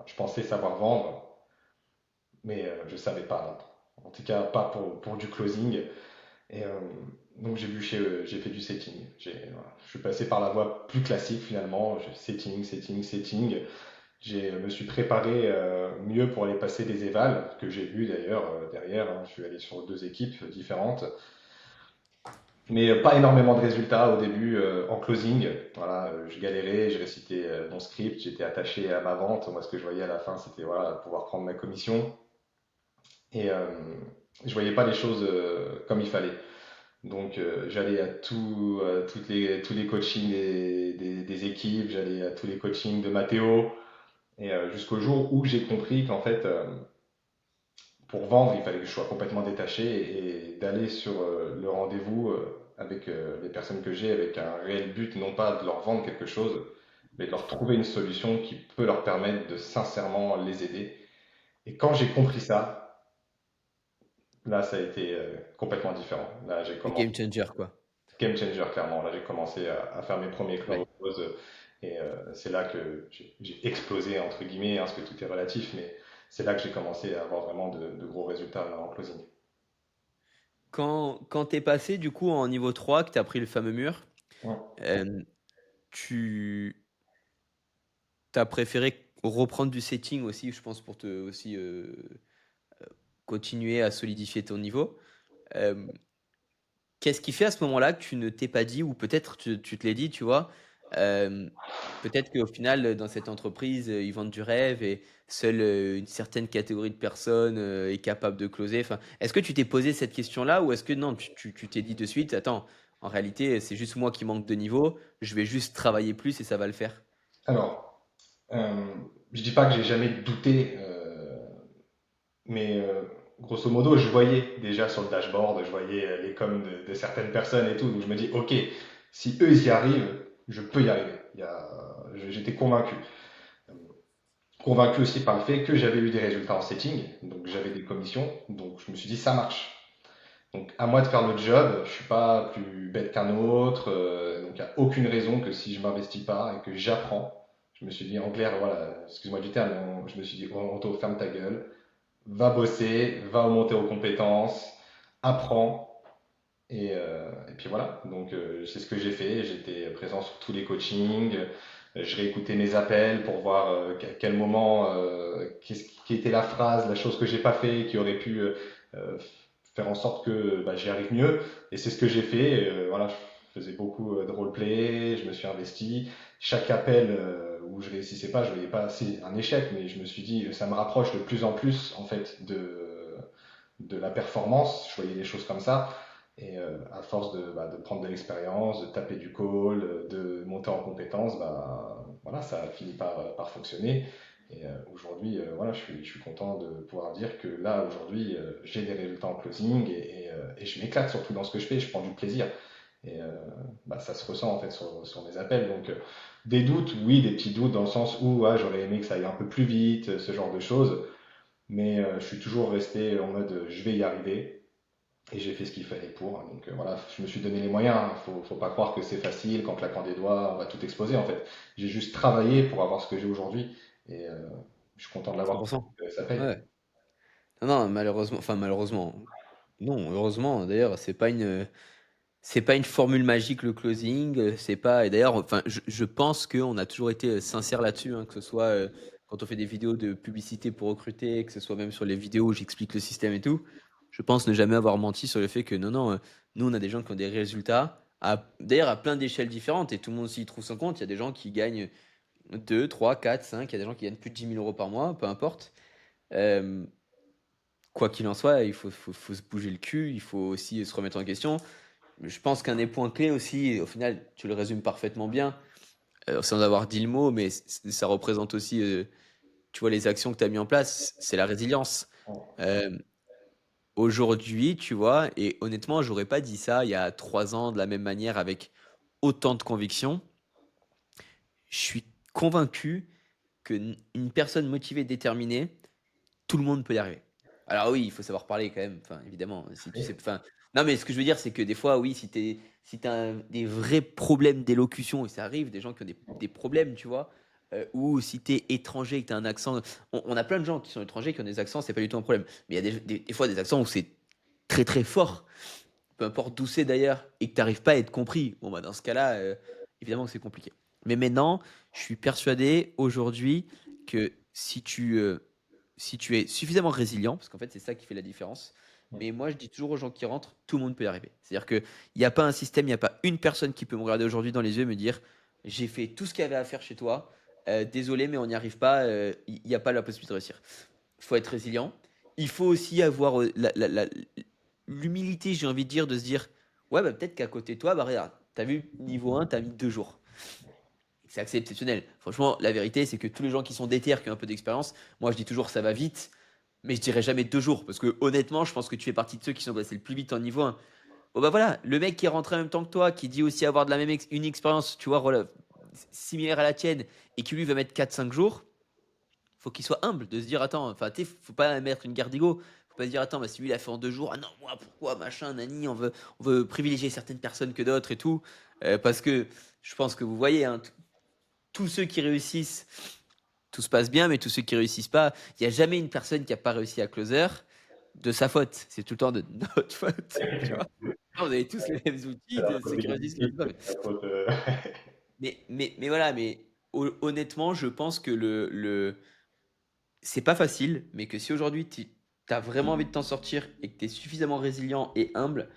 [SPEAKER 1] je pensais savoir vendre, mais je savais pas vendre. En tout cas, pas pour du closing. Et donc j'ai fait du setting. Voilà, je suis passé par la voie plus classique finalement. Setting, setting, setting. Me suis préparé mieux pour aller passer des évals, que j'ai eu d'ailleurs derrière, hein. Je suis allé sur 2 équipes différentes. Mais pas énormément de résultats au début en closing. Voilà, je galérais, je récitais mon script, j'étais attaché à ma vente. Moi, ce que je voyais à la fin, c'était voilà, pouvoir prendre ma commission. Et je voyais pas les choses comme il fallait. Donc j'allais à tous les coachings des équipes, j'allais à tous les coachings de Mathéo, et jusqu'au jour où j'ai compris qu'en fait, pour vendre, il fallait que je sois complètement détaché et d'aller sur le rendez-vous avec les personnes que j'ai, avec un réel but, non pas de leur vendre quelque chose, mais de leur trouver une solution qui peut leur permettre de sincèrement les aider. Et quand j'ai compris ça, là, ça a été complètement différent. Là, j'ai
[SPEAKER 2] Le
[SPEAKER 1] commencé
[SPEAKER 2] game changer, quoi.
[SPEAKER 1] game changer clairement. Là, j'ai commencé à faire mes premiers
[SPEAKER 2] Ouais.
[SPEAKER 1] closes et c'est là que j'ai explosé entre guillemets, hein, parce que tout est relatif, mais c'est là que j'ai commencé à avoir vraiment de gros résultats en closing.
[SPEAKER 2] Quand tu es passé, du coup, en niveau 3, que tu as pris le fameux mur,
[SPEAKER 1] Ouais.
[SPEAKER 2] euh, tu as préféré reprendre du setting aussi, je pense, pour te aussi continuer à solidifier ton niveau. Euh, Qu'est-ce qui fait à ce moment-là que tu ne t'es pas dit, ou peut-être tu te l'es dit, tu vois, euh, peut-être qu'au final, dans cette entreprise, ils vendent du rêve et seule une certaine catégorie de personnes est capable de closer. Enfin, est-ce que tu t'es posé cette question-là ou est-ce que non, tu t'es dit de suite, attends, en réalité, c'est juste moi qui manque de niveau, je vais juste travailler plus et ça va le faire.
[SPEAKER 1] Alors, euh, je dis pas que j'ai jamais douté, mais grosso modo, je voyais déjà sur le dashboard, je voyais les coms de certaines personnes et tout, donc je me dis, ok, si eux ils y arrivent, je peux y arriver. J'étais convaincu. Convaincu aussi par le fait que j'avais eu des résultats en setting, donc j'avais des commissions, donc je me suis dit ça marche. Donc à moi de faire le job, je suis pas plus bête qu'un autre, donc il n'y a aucune raison que si je m'investis pas et que j'apprends, je me suis dit en clair, voilà, excuse-moi du terme, je me suis dit Anto, ferme ta gueule, va bosser, va monter aux compétences, apprends, et puis voilà, donc c'est ce que j'ai fait, j'étais présent sur tous les coachings, je réécoutais mes appels pour voir à quel moment, qui était la phrase, la chose que j'ai pas fait, qui aurait pu faire en sorte que j'y arrive mieux. Et c'est ce que j'ai fait. Voilà, je faisais beaucoup de roleplay, je me suis investi. Chaque appel où je réussissais pas, je voyais pas assez un échec, mais je me suis dit, ça me rapproche de plus en plus en fait de la performance. Je voyais les choses comme ça. Et à force de prendre de l'expérience, de taper du call, de monter en compétences, voilà, ça a fini par fonctionner. Et aujourd'hui, voilà, je suis content de pouvoir dire que là, aujourd'hui, j'ai des résultats en closing et je m'éclate surtout dans ce que je fais, je prends du plaisir. Et ça se ressent en fait sur mes appels. Donc, des doutes, oui, des petits doutes dans le sens où j'aurais aimé que ça aille un peu plus vite, ce genre de choses. Mais je suis toujours resté en mode je vais y arriver. Et j'ai fait ce qu'il fallait pour. Donc voilà, je me suis donné les moyens. Faut pas croire que c'est facile, qu'en claquant des doigts, on va tout exploser en fait. J'ai juste travaillé pour avoir ce que j'ai aujourd'hui. Et je suis content de l'avoir.
[SPEAKER 2] 100%.
[SPEAKER 1] Ça paye.
[SPEAKER 2] Ouais. Non, non, malheureusement, enfin malheureusement, non, heureusement, d'ailleurs, c'est pas une formule magique le closing, c'est pas, et d'ailleurs, enfin, je pense qu'on a toujours été sincère là-dessus, hein, que ce soit quand on fait des vidéos de publicité pour recruter, que ce soit même sur les vidéos où j'explique le système et tout, je pense ne jamais avoir menti sur le fait que non, non, nous on a des gens qui ont des résultats, d'ailleurs à plein d'échelles différentes, et tout le monde s'y trouve son compte, il y a des gens qui gagnent 2, 3, 4, 5, il y a des gens qui gagnent plus de 10 000 € par mois, peu importe. Euh, Quoi qu'il en soit, faut se bouger le cul, il faut aussi se remettre en question. Je pense qu'un des points clés aussi, au final, tu le résumes parfaitement bien, sans avoir dit le mot, mais ça représente aussi, tu vois, les actions que tu as mis en place, c'est la résilience. Euh, Aujourd'hui, tu vois, et honnêtement, j'aurais pas dit ça il y a 3 ans de la même manière avec autant de conviction. Je suis convaincu qu'une personne motivée, déterminée, tout le monde peut y arriver. Alors oui, il faut savoir parler quand même, enfin évidemment, si tu sais,
[SPEAKER 1] Et,
[SPEAKER 2] enfin non mais ce que je veux dire c'est que des fois oui, si t'as des vrais problèmes d'élocution et ça arrive, des gens qui ont des problèmes, tu vois, ou si t'es étranger et que t'as un accent, on a plein de gens qui sont étrangers qui ont des accents, c'est pas du tout un problème, mais il y a des fois des accents où c'est très très fort, peu importe d'où c'est d'ailleurs, et que t'arrives pas à être compris. Bon bah dans ce cas-là, évidemment que c'est compliqué. Mais maintenant, je suis persuadé aujourd'hui que si tu es suffisamment résilient, parce qu'en fait c'est ça qui fait la différence, mais moi je dis toujours aux gens qui rentrent, tout le monde peut y arriver. C'est-à-dire qu'il n'y a pas un système, il n'y a pas une personne qui peut me regarder aujourd'hui dans les yeux et me dire j'ai fait tout ce qu'il y avait à faire chez toi, désolé mais on n'y arrive pas, il n'y a pas la possibilité de réussir. Il faut être résilient. Il faut aussi avoir l'humilité, j'ai envie de dire, de se dire ouais bah peut-être qu'à côté de toi, bah regarde, t'as vu niveau 1, t'as mis 2 jours. C'est assez exceptionnel. Franchement, la vérité, c'est que tous les gens qui sont déter, qui ont un peu d'expérience, moi je dis toujours ça va vite, mais je dirais jamais 2 jours, parce que honnêtement, je pense que tu fais partie de ceux qui sont passés le plus vite en niveau 1. Bon bah voilà, le mec qui est rentré en même temps que toi, qui dit aussi avoir de la même une expérience, tu vois, similaire à la tienne, et qui lui va mettre 4, 5 jours, faut qu'il soit humble, de se dire attends, enfin tu sais, faut pas mettre une garde d'ego, faut pas se dire attends, bah, si lui il a fait en 2 jours, ah non, moi pourquoi, machin, nani, on veut privilégier certaines personnes que d'autres et tout, parce que je pense que vous voyez, hein, tous ceux qui réussissent, tout se passe bien, mais tous ceux qui réussissent pas, il n'y a jamais une personne qui n'a pas réussi à closer de sa faute. C'est tout le temps de notre faute. Tu vois. Non, vous avez tous les mêmes
[SPEAKER 1] c'est
[SPEAKER 2] outils,
[SPEAKER 1] la
[SPEAKER 2] de
[SPEAKER 1] faute
[SPEAKER 2] ceux
[SPEAKER 1] des
[SPEAKER 2] qui réussissent, qui
[SPEAKER 1] équipes,
[SPEAKER 2] réussissent pas.
[SPEAKER 1] c'est la faute.
[SPEAKER 2] Mais voilà, mais honnêtement, je pense que c'est pas facile, mais que si aujourd'hui tu as vraiment envie de t'en sortir et que tu es suffisamment résilient et humble,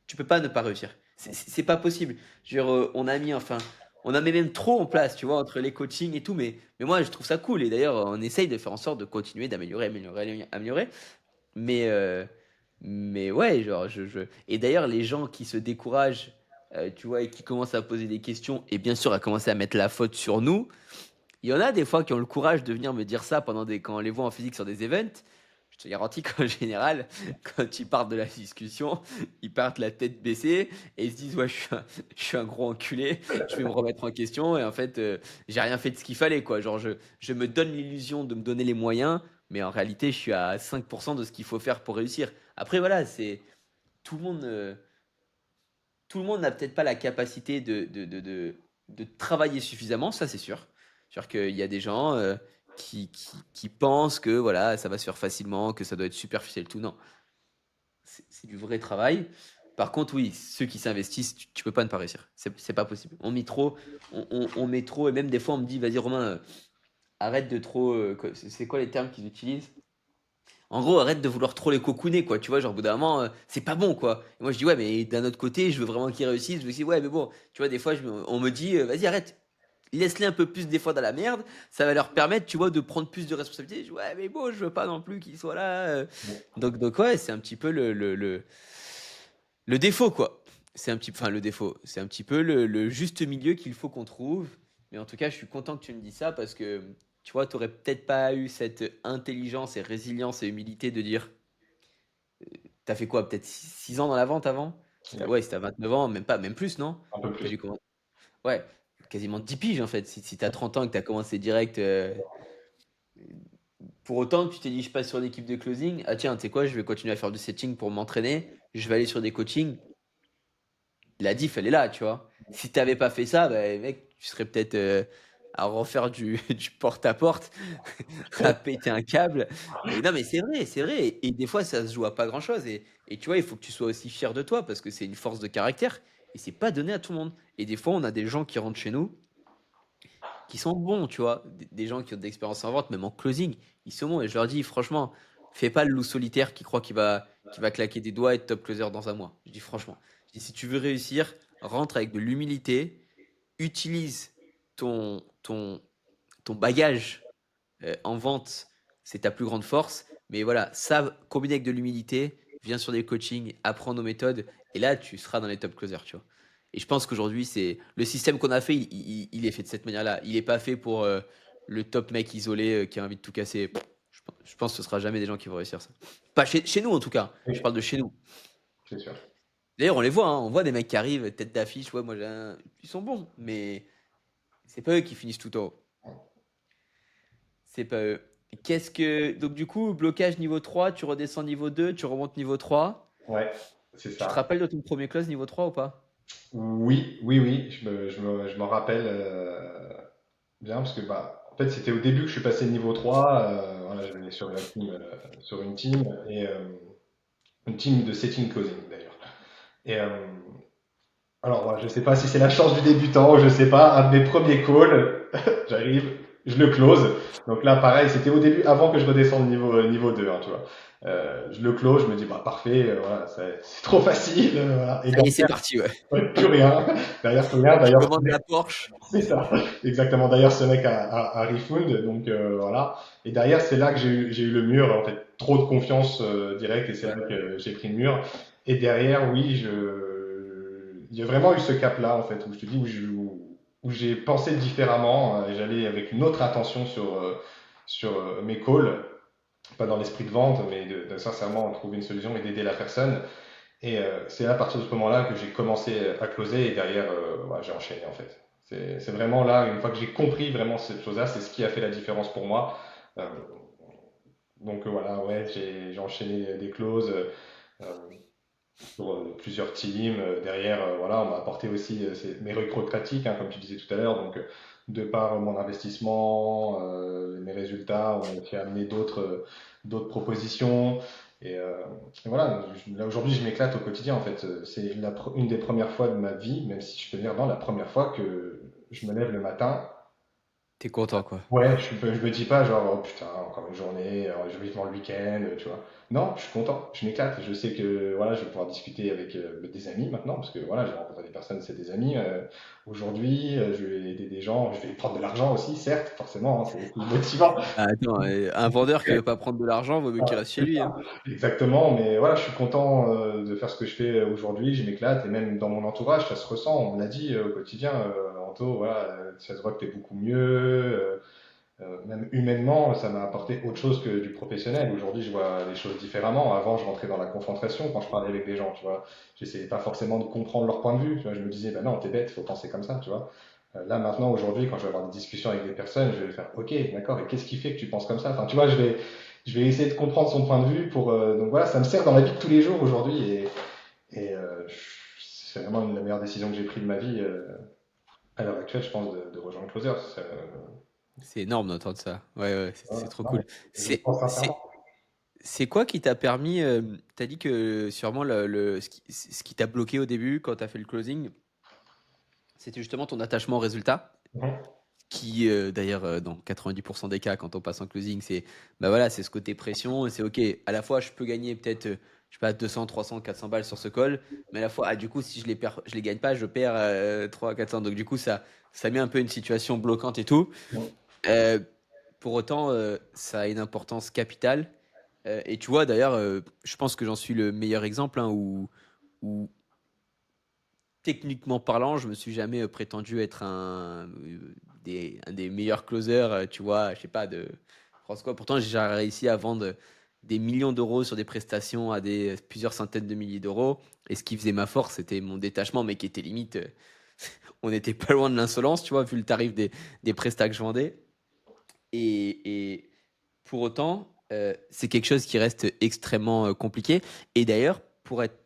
[SPEAKER 2] tu peux pas ne pas réussir. C'est pas possible. Je veux dire, on a mis, enfin, on a mis même trop en place, tu vois, entre les coachings et tout, mais moi, je trouve ça cool. Et d'ailleurs, on essaye de faire en sorte de continuer d'améliorer, améliorer, améliorer. Mais, euh, mais ouais, genre, Et d'ailleurs, les gens qui se découragent, tu vois, et qui commencent à poser des questions, et bien sûr à commencer à mettre la faute sur nous, il y en a des fois qui ont le courage de venir me dire ça quand on les voit en physique sur des events. Je te garantis qu'en général, quand ils partent de la discussion, ils partent la tête baissée et ils se disent ouais, je suis un gros enculé, je vais me remettre en question et en fait, j'ai rien fait de ce qu'il fallait quoi. Genre, je me donne l'illusion de me donner les moyens, mais en réalité, je suis à 5% de ce qu'il faut faire pour réussir. Après, voilà, c'est tout le monde. Tout le monde n'a peut-être pas la capacité de travailler suffisamment, ça c'est sûr. Sûr qu'il y a des gens qui pensent que voilà, ça va se faire facilement, que ça doit être superficiel, tout. Non, c'est du vrai travail. Par contre, oui, ceux qui s'investissent, tu peux pas ne pas réussir. C'est pas possible. On met trop, on met trop, et même des fois on me dit, vas-y Romain, arrête de trop. C'est quoi les termes qu'ils utilisent? En gros, arrête de vouloir trop les cocooner, quoi. Tu vois, genre, au bout d'un moment, c'est pas bon, quoi. Et moi, je dis, ouais, mais d'un autre côté, je veux vraiment qu'ils réussissent. Je me dis, ouais, mais bon, tu vois, des fois, on me dit, vas-y, arrête. Laisse-les un peu plus des fois dans la merde. Ça va leur permettre, tu vois, de prendre plus de responsabilités. Je dis, ouais, mais bon, je veux pas non plus qu'ils soient là. Donc ouais, c'est un petit peu le défaut, quoi. C'est un petit, enfin, le défaut. C'est un petit peu le juste milieu qu'il faut qu'on trouve. Mais en tout cas, je suis content que tu me dises ça parce que, tu vois, tu aurais peut-être pas eu cette intelligence et résilience et humilité de dire, t'as fait quoi? Peut-être 6 ans dans la vente avant?
[SPEAKER 1] Ouais,
[SPEAKER 2] Ouais, c'était à 29 ans, même pas, même plus, non?
[SPEAKER 1] un peu
[SPEAKER 2] T'as
[SPEAKER 1] plus.
[SPEAKER 2] dû commencer. Ouais, quasiment 10 piges en fait. Si t'as 30 ans et que t'as commencé direct. Pour autant, tu t'es dit, je passe sur l'équipe de closing. Ah tiens, tu sais quoi, je vais continuer à faire du setting pour m'entraîner. Je vais aller sur des coachings. La diff, elle est là, tu vois. Si t'avais pas fait ça, bah, mec, tu serais peut-être à refaire du porte-à-porte, à péter un câble. Et non, mais c'est vrai, c'est vrai. Et des fois, ça se joue à pas grand-chose. Et tu vois, il faut que tu sois aussi fier de toi parce que c'est une force de caractère et c'est pas donné à tout le monde. Et des fois, on a des gens qui rentrent chez nous qui sont bons, tu vois. Des gens qui ont de l'expérience en vente, même en closing, ils sont bons. Et je leur dis, franchement, fais pas le loup solitaire qui croit qu'il va claquer des doigts et être top closer dans un mois. Je dis franchement. Je dis, si tu veux réussir, rentre avec de l'humilité, utilise ton bagage en vente, c'est ta plus grande force. Mais voilà, ça, combiné avec de l'humilité, viens sur des coachings, apprends nos méthodes, et là, tu seras dans les top closers, tu vois. Et je pense qu'aujourd'hui, c'est le système qu'on a fait, il est fait de cette manière-là. Il n'est pas fait pour le top mec isolé qui a envie de tout casser. Je pense que ce sera jamais des gens qui vont réussir ça. Pas chez nous, en tout cas. Je
[SPEAKER 1] Oui,
[SPEAKER 2] parle de chez nous.
[SPEAKER 1] c'est sûr.
[SPEAKER 2] D'ailleurs, on les voit, hein, on voit des mecs qui arrivent, tête d'affiche, ouais, ils sont bons, mais c'est pas eux qui finissent tout en haut. C'est pas eux. Donc du coup, blocage niveau 3, tu redescends niveau 2, tu remontes niveau 3.
[SPEAKER 1] Ouais, c'est
[SPEAKER 2] Tu te
[SPEAKER 1] ça.
[SPEAKER 2] rappelles de ton premier close niveau 3 ou pas?
[SPEAKER 1] Oui, oui, oui, je m'en rappelle bien parce que bah, en fait, c'était au début que je suis passé niveau 3. Voilà, j'avais sur la team, sur une team de setting closing d'ailleurs. Et alors, voilà, je sais pas si c'est la chance du débutant, je sais pas. Un de mes premiers calls, j'arrive, je le close. Donc là, pareil, c'était au début, avant que je redescende niveau 2, hein, tu vois. Je le close, je me dis, bah parfait, voilà, c'est trop facile, voilà. Et
[SPEAKER 2] Ça y est, c'est
[SPEAKER 1] derrière,
[SPEAKER 2] parti, ouais.
[SPEAKER 1] ouais, plus rien. Derrière, plus rien.
[SPEAKER 2] Je
[SPEAKER 1] D'ailleurs,
[SPEAKER 2] commande la Porsche.
[SPEAKER 1] c'est ça, exactement. D'ailleurs, ce mec a refund, donc voilà. Et derrière, c'est là que j'ai eu le mur, en fait, trop de confiance directe, et c'est là
[SPEAKER 2] Ouais.
[SPEAKER 1] que j'ai pris le mur. Et derrière, oui, il y a vraiment eu ce cap-là, en fait, où je te dis, où j'ai pensé différemment, et j'allais avec une autre attention sur mes calls, pas dans l'esprit de vente, mais de sincèrement trouver une solution et d'aider la personne. Et c'est à partir de ce moment-là que j'ai commencé à closer et derrière, voilà, j'ai enchaîné en fait. C'est vraiment là, une fois que j'ai compris vraiment cette chose-là, c'est ce qui a fait la différence pour moi. Euh, donc voilà, ouais, j'ai enchaîné des closes sur plusieurs teams. Derrière, voilà, on m'a apporté aussi mes recrues pratiques, hein, comme tu disais tout à l'heure. Donc, de par mon investissement, mes résultats, on m'a fait amener d'autres propositions. Et, euh, et voilà, là aujourd'hui, je m'éclate au quotidien en fait. C'est une des premières fois de ma vie, même si je peux dire non, la première fois que je me lève le matin.
[SPEAKER 2] T'es content, quoi.
[SPEAKER 1] Ouais, je me dis pas genre, oh putain, encore une journée, je vais vivement le week-end, tu vois. Non, je suis content, je m'éclate. Je sais que voilà, je vais pouvoir discuter avec des amis maintenant, parce que voilà, j'ai rencontré des personnes, c'est des amis. Aujourd'hui, je vais aider des gens, je vais prendre de l'argent aussi, certes, forcément, hein, c'est aussi motivant.
[SPEAKER 2] Ah, attends, un vendeur qui veut pas prendre de l'argent, vaut mieux qu'il
[SPEAKER 1] Voilà,
[SPEAKER 2] reste chez
[SPEAKER 1] c'est
[SPEAKER 2] lui, hein.
[SPEAKER 1] ça. Exactement, mais voilà, je suis content de faire ce que je fais aujourd'hui, je m'éclate, et même dans mon entourage, ça se ressent, on me l'a dit au quotidien, Anto, voilà, ça se voit que tu es beaucoup mieux. Même humainement, ça m'a apporté autre chose que du professionnel. Aujourd'hui, je vois les choses différemment. Avant, je rentrais dans la confrontation quand je parlais avec des gens, tu vois. J'essayais pas forcément de comprendre leur point de vue, tu vois. Je me disais, bah non, t'es bête, faut penser comme ça, tu vois. Là, maintenant, aujourd'hui, quand je vais avoir des discussions avec des personnes, je vais faire, ok, d'accord, et qu'est-ce qui fait que tu penses comme ça? Enfin, tu vois, je vais essayer de comprendre son point de vue pour, donc voilà, ça me sert dans la vie de tous les jours aujourd'hui et c'est vraiment la meilleure décision que j'ai prise de ma vie à l'heure actuelle, je pense, de rejoindre Closer.
[SPEAKER 2] C'est énorme d'entendre ça. Ouais, ouais, c'est
[SPEAKER 1] Voilà.
[SPEAKER 2] trop
[SPEAKER 1] Non, mais
[SPEAKER 2] cool.
[SPEAKER 1] je le
[SPEAKER 2] C'est,
[SPEAKER 1] pense
[SPEAKER 2] c'est,
[SPEAKER 1] sincèrement.
[SPEAKER 2] c'est quoi qui t'a permis, t'as dit que sûrement ce qui t'a bloqué au début quand t'as fait le closing, c'était justement ton attachement au résultat.
[SPEAKER 1] Mhm.
[SPEAKER 2] qui d'ailleurs dans 90% des cas quand on passe en closing, c'est bah voilà, c'est ce côté pression et c'est OK. À la fois je peux gagner peut-être je sais pas 200, 300, 400 balles sur ce call, mais à la fois du coup si je les gagne pas, je perds 300 400. Donc du coup ça met un peu une situation bloquante et tout.
[SPEAKER 1] Bon.
[SPEAKER 2] Euh, pour autant ça a une importance capitale. Et tu vois d'ailleurs je pense que j'en suis le meilleur exemple hein, où techniquement parlant, je me suis jamais prétendu être un des meilleurs closers, tu vois, je sais pas, de France quoi. Pourtant, j'ai réussi à vendre des millions d'euros sur des prestations à des plusieurs centaines de milliers d'euros. Et ce qui faisait ma force, c'était mon détachement, mais qui était limite, on n'était pas loin de l'insolence, tu vois, vu le tarif des prestats que je vendais. Et pour autant, c'est quelque chose qui reste extrêmement compliqué. Et d'ailleurs, pour être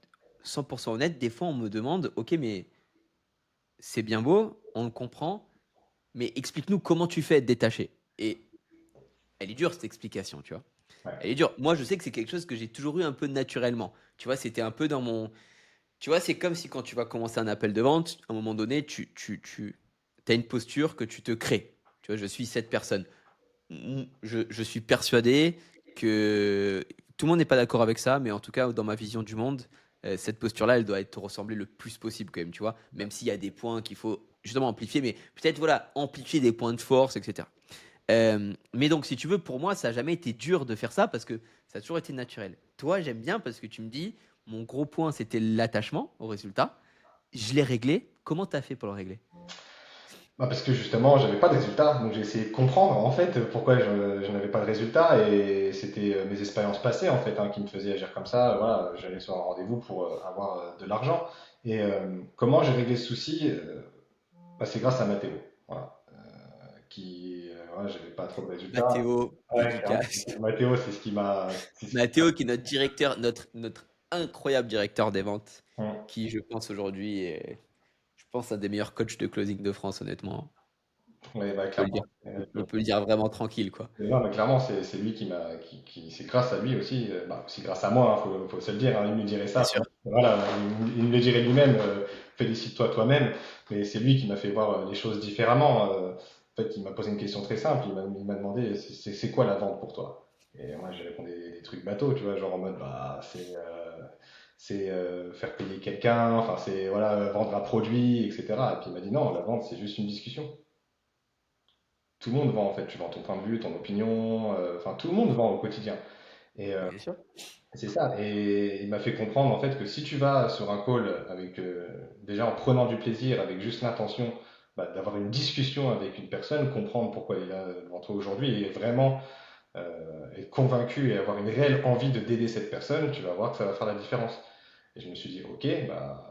[SPEAKER 2] 100% honnête, des fois, on me demande, ok, mais c'est bien beau, on le comprend, mais explique-nous comment tu fais être détaché. Et elle est dure cette explication, tu vois. Elle
[SPEAKER 1] Ouais.
[SPEAKER 2] est dure. Moi, je sais que c'est quelque chose que j'ai toujours eu un peu naturellement. Tu vois, c'était un peu dans mon. Tu vois, c'est comme si quand tu vas commencer un appel de vente, à un moment donné, tu as une posture que tu te crées. Tu vois, je suis cette personne. Je suis persuadé que tout le monde n'est pas d'accord avec ça, mais en tout cas, dans ma vision du monde, cette posture-là, elle doit être ressembler le plus possible quand même, tu vois, même s'il y a des points qu'il faut justement amplifier, mais peut-être, voilà, amplifier des points de force, etc. Mais donc, si tu veux, pour moi, ça n'a jamais été dur de faire ça parce que ça a toujours été naturel. Toi, j'aime bien parce que tu me dis, mon gros point, c'était l'attachement au résultat. Je l'ai réglé. Comment tu as fait pour le régler?
[SPEAKER 1] Bah, parce que justement, j'avais pas de résultat, donc j'ai essayé de comprendre en fait pourquoi je n'avais pas de résultat, et c'était mes expériences passées en fait hein, qui me faisaient agir comme ça. Voilà, j'allais sur un rendez-vous pour avoir de l'argent. Et comment j'ai réglé ce souci? Bah, c'est grâce à Mathéo. Voilà. Voilà, j'avais pas trop de résultats.
[SPEAKER 2] Mathéo,
[SPEAKER 1] Ouais, clairement.
[SPEAKER 2] dédicace.
[SPEAKER 1] Mathéo, c'est ce qui
[SPEAKER 2] Mathéo, qui est notre directeur, notre incroyable directeur des ventes,
[SPEAKER 1] m'a.
[SPEAKER 2] qui, je pense, aujourd'hui est, je pense, un des meilleurs coachs de closing de France, honnêtement.
[SPEAKER 1] Ouais, bah,
[SPEAKER 2] On peut le dire,
[SPEAKER 1] clairement.
[SPEAKER 2] on peut le dire vraiment tranquille, quoi.
[SPEAKER 1] Non, mais clairement, c'est lui c'est grâce à lui aussi, bah, aussi grâce à moi, faut se le dire, hein, il me dirait
[SPEAKER 2] Bien
[SPEAKER 1] ça.
[SPEAKER 2] sûr.
[SPEAKER 1] Voilà, il me le dirait lui-même, félicite-toi toi-même, mais c'est lui qui m'a fait voir les choses différemment. En fait, il m'a posé une question très simple, il m'a demandé, c'est quoi la vente pour toi? Et moi, j'ai répondu des trucs bateaux, tu vois, genre en mode, bah, c'est faire payer quelqu'un, enfin, c'est voilà, vendre un produit, etc. Et puis il m'a dit, non, la vente, c'est juste une discussion. Tout le monde vend en fait, tu vends ton point de vue, ton opinion, enfin tout le monde vend au quotidien. Et
[SPEAKER 2] Bien sûr.
[SPEAKER 1] c'est ça. Et il m'a fait comprendre en fait que si tu vas sur un call avec déjà en prenant du plaisir, avec juste l'intention bah, d'avoir une discussion avec une personne, comprendre pourquoi il est là devant toi aujourd'hui et vraiment être convaincu et avoir une réelle envie de d'aider cette personne, tu vas voir que ça va faire la différence. Et je me suis dit, ok, bah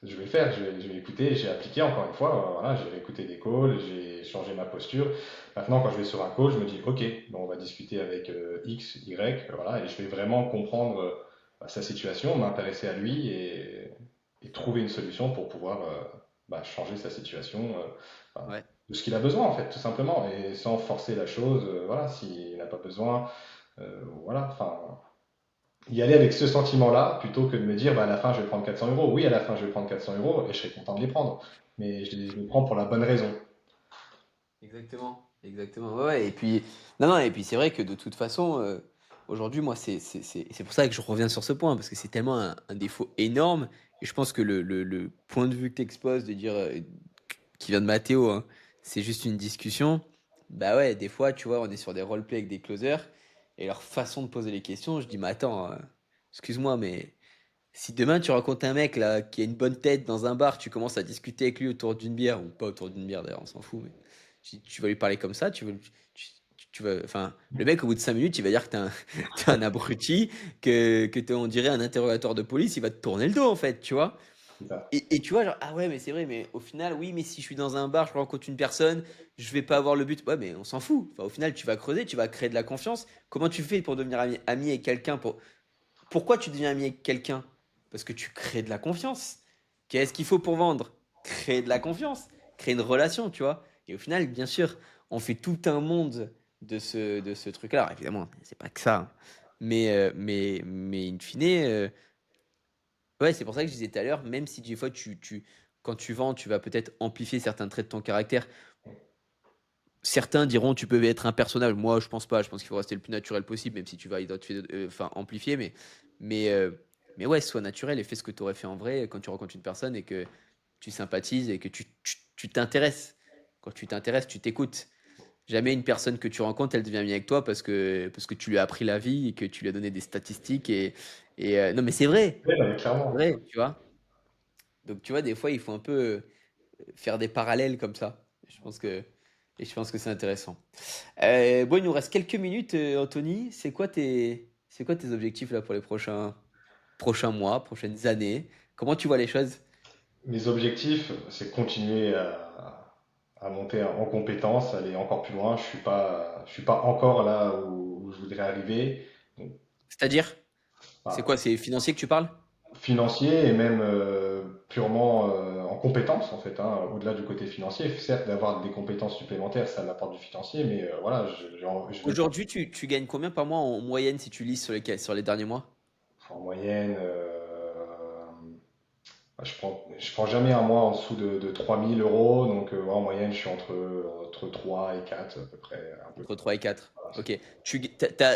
[SPEAKER 1] je vais le faire, je vais écouter, j'ai appliqué encore une fois, voilà, j'ai écouté des calls, j'ai changé ma posture. Maintenant, quand je vais sur un call, je me dis, ok, bon, on va discuter avec X, Y, voilà, et je vais vraiment comprendre bah, sa situation, m'intéresser à lui et trouver une solution pour pouvoir bah, changer sa situation enfin,
[SPEAKER 2] Ouais.
[SPEAKER 1] de ce qu'il a besoin, en fait, tout simplement, et sans forcer la chose, voilà, s'il n'a pas besoin, voilà, enfin y aller avec ce sentiment-là plutôt que de me dire bah, à la fin je vais prendre 400 euros. Oui, à la fin je vais prendre 400 euros et je serai content de les prendre, mais je les prends pour la bonne raison.
[SPEAKER 2] Exactement. Exactement. Ouais, ouais. Et puis, non, non, et puis c'est vrai que de toute façon, aujourd'hui, moi, c'est pour ça que je reviens sur ce point, parce que c'est tellement un défaut énorme. Et je pense que le point de vue que tu exposes de dire, qui vient de Mathéo, hein, c'est juste une discussion. Bah ouais, des fois, tu vois, on est sur des roleplays avec des closers, et leur façon de poser les questions, je dis, mais attends, excuse-moi, mais si demain tu rencontres un mec là qui a une bonne tête dans un bar, tu commences à discuter avec lui autour d'une bière, ou pas autour d'une bière d'ailleurs, on s'en fout, mais tu vas lui parler comme ça, tu vas, enfin, le mec au bout de 5 minutes, il va dire que t'es un, t'es un abruti, que t'es, on dirait un interrogateur de police, il va te tourner le dos en fait, tu vois.
[SPEAKER 1] C'est ça.
[SPEAKER 2] Et tu vois, genre, ah ouais, mais c'est vrai, mais au final, oui, mais si je suis dans un bar, je rencontre une personne, je vais pas avoir le but. Ouais, mais on s'en fout. Enfin, au final, tu vas creuser, tu vas créer de la confiance. Comment tu fais pour devenir ami avec quelqu'un pourquoi tu deviens ami avec quelqu'un? Parce que tu crées de la confiance. Qu'est-ce qu'il faut pour vendre? Créer de la confiance, créer une relation, tu vois. Et au final, bien sûr, on fait tout un monde de ce truc-là. Alors, évidemment, c'est pas que ça, hein. Mais in fine, ouais, c'est pour ça que je disais tout à l'heure, même si des fois, quand tu vends, tu vas peut-être amplifier certains traits de ton caractère certains diront tu peux être un personnage. Moi, je pense pas. Je pense qu'il faut rester le plus naturel possible, même si tu vas enfin, amplifier. Mais, euh, mais ouais, sois naturel et fais ce que tu aurais fait en vrai quand tu rencontres une personne et que tu sympathises et que tu t'intéresses. Quand tu t'intéresses, tu t'écoutes. Jamais une personne que tu rencontres, elle devient amie avec toi parce que tu lui as appris la vie et que tu lui as donné des statistiques. Non, mais
[SPEAKER 1] Ouais, non, mais
[SPEAKER 2] c'est
[SPEAKER 1] clairement.
[SPEAKER 2] vrai, tu vois. Donc, tu vois, des fois, il faut un peu faire des parallèles comme ça. Et je pense que c'est intéressant. Bon, il nous reste quelques minutes, Anthony. C'est quoi tes objectifs là pour les prochains mois, prochaines années? Comment tu vois les choses?
[SPEAKER 1] Mes objectifs, c'est continuer à monter en compétences, aller encore plus loin. Je suis pas encore là où je voudrais arriver. Donc,
[SPEAKER 2] C'est-à-dire, c'est quoi?
[SPEAKER 1] bah,
[SPEAKER 2] C'est financier que tu parles?
[SPEAKER 1] financier et même purement en compétences en fait, hein, au-delà du côté financier. Certes, d'avoir des compétences supplémentaires, ça m'apporte du financier, mais voilà, je veux
[SPEAKER 2] Aujourd'hui, tu gagnes combien par mois en moyenne si tu lis sur les derniers mois?
[SPEAKER 1] en moyenne, je prends jamais un mois en dessous de 3 000 euros, donc ouais, en moyenne, je suis entre 3 et 4 à peu près, un peu.
[SPEAKER 2] Entre 3 et 4.
[SPEAKER 1] Voilà,
[SPEAKER 2] Ok.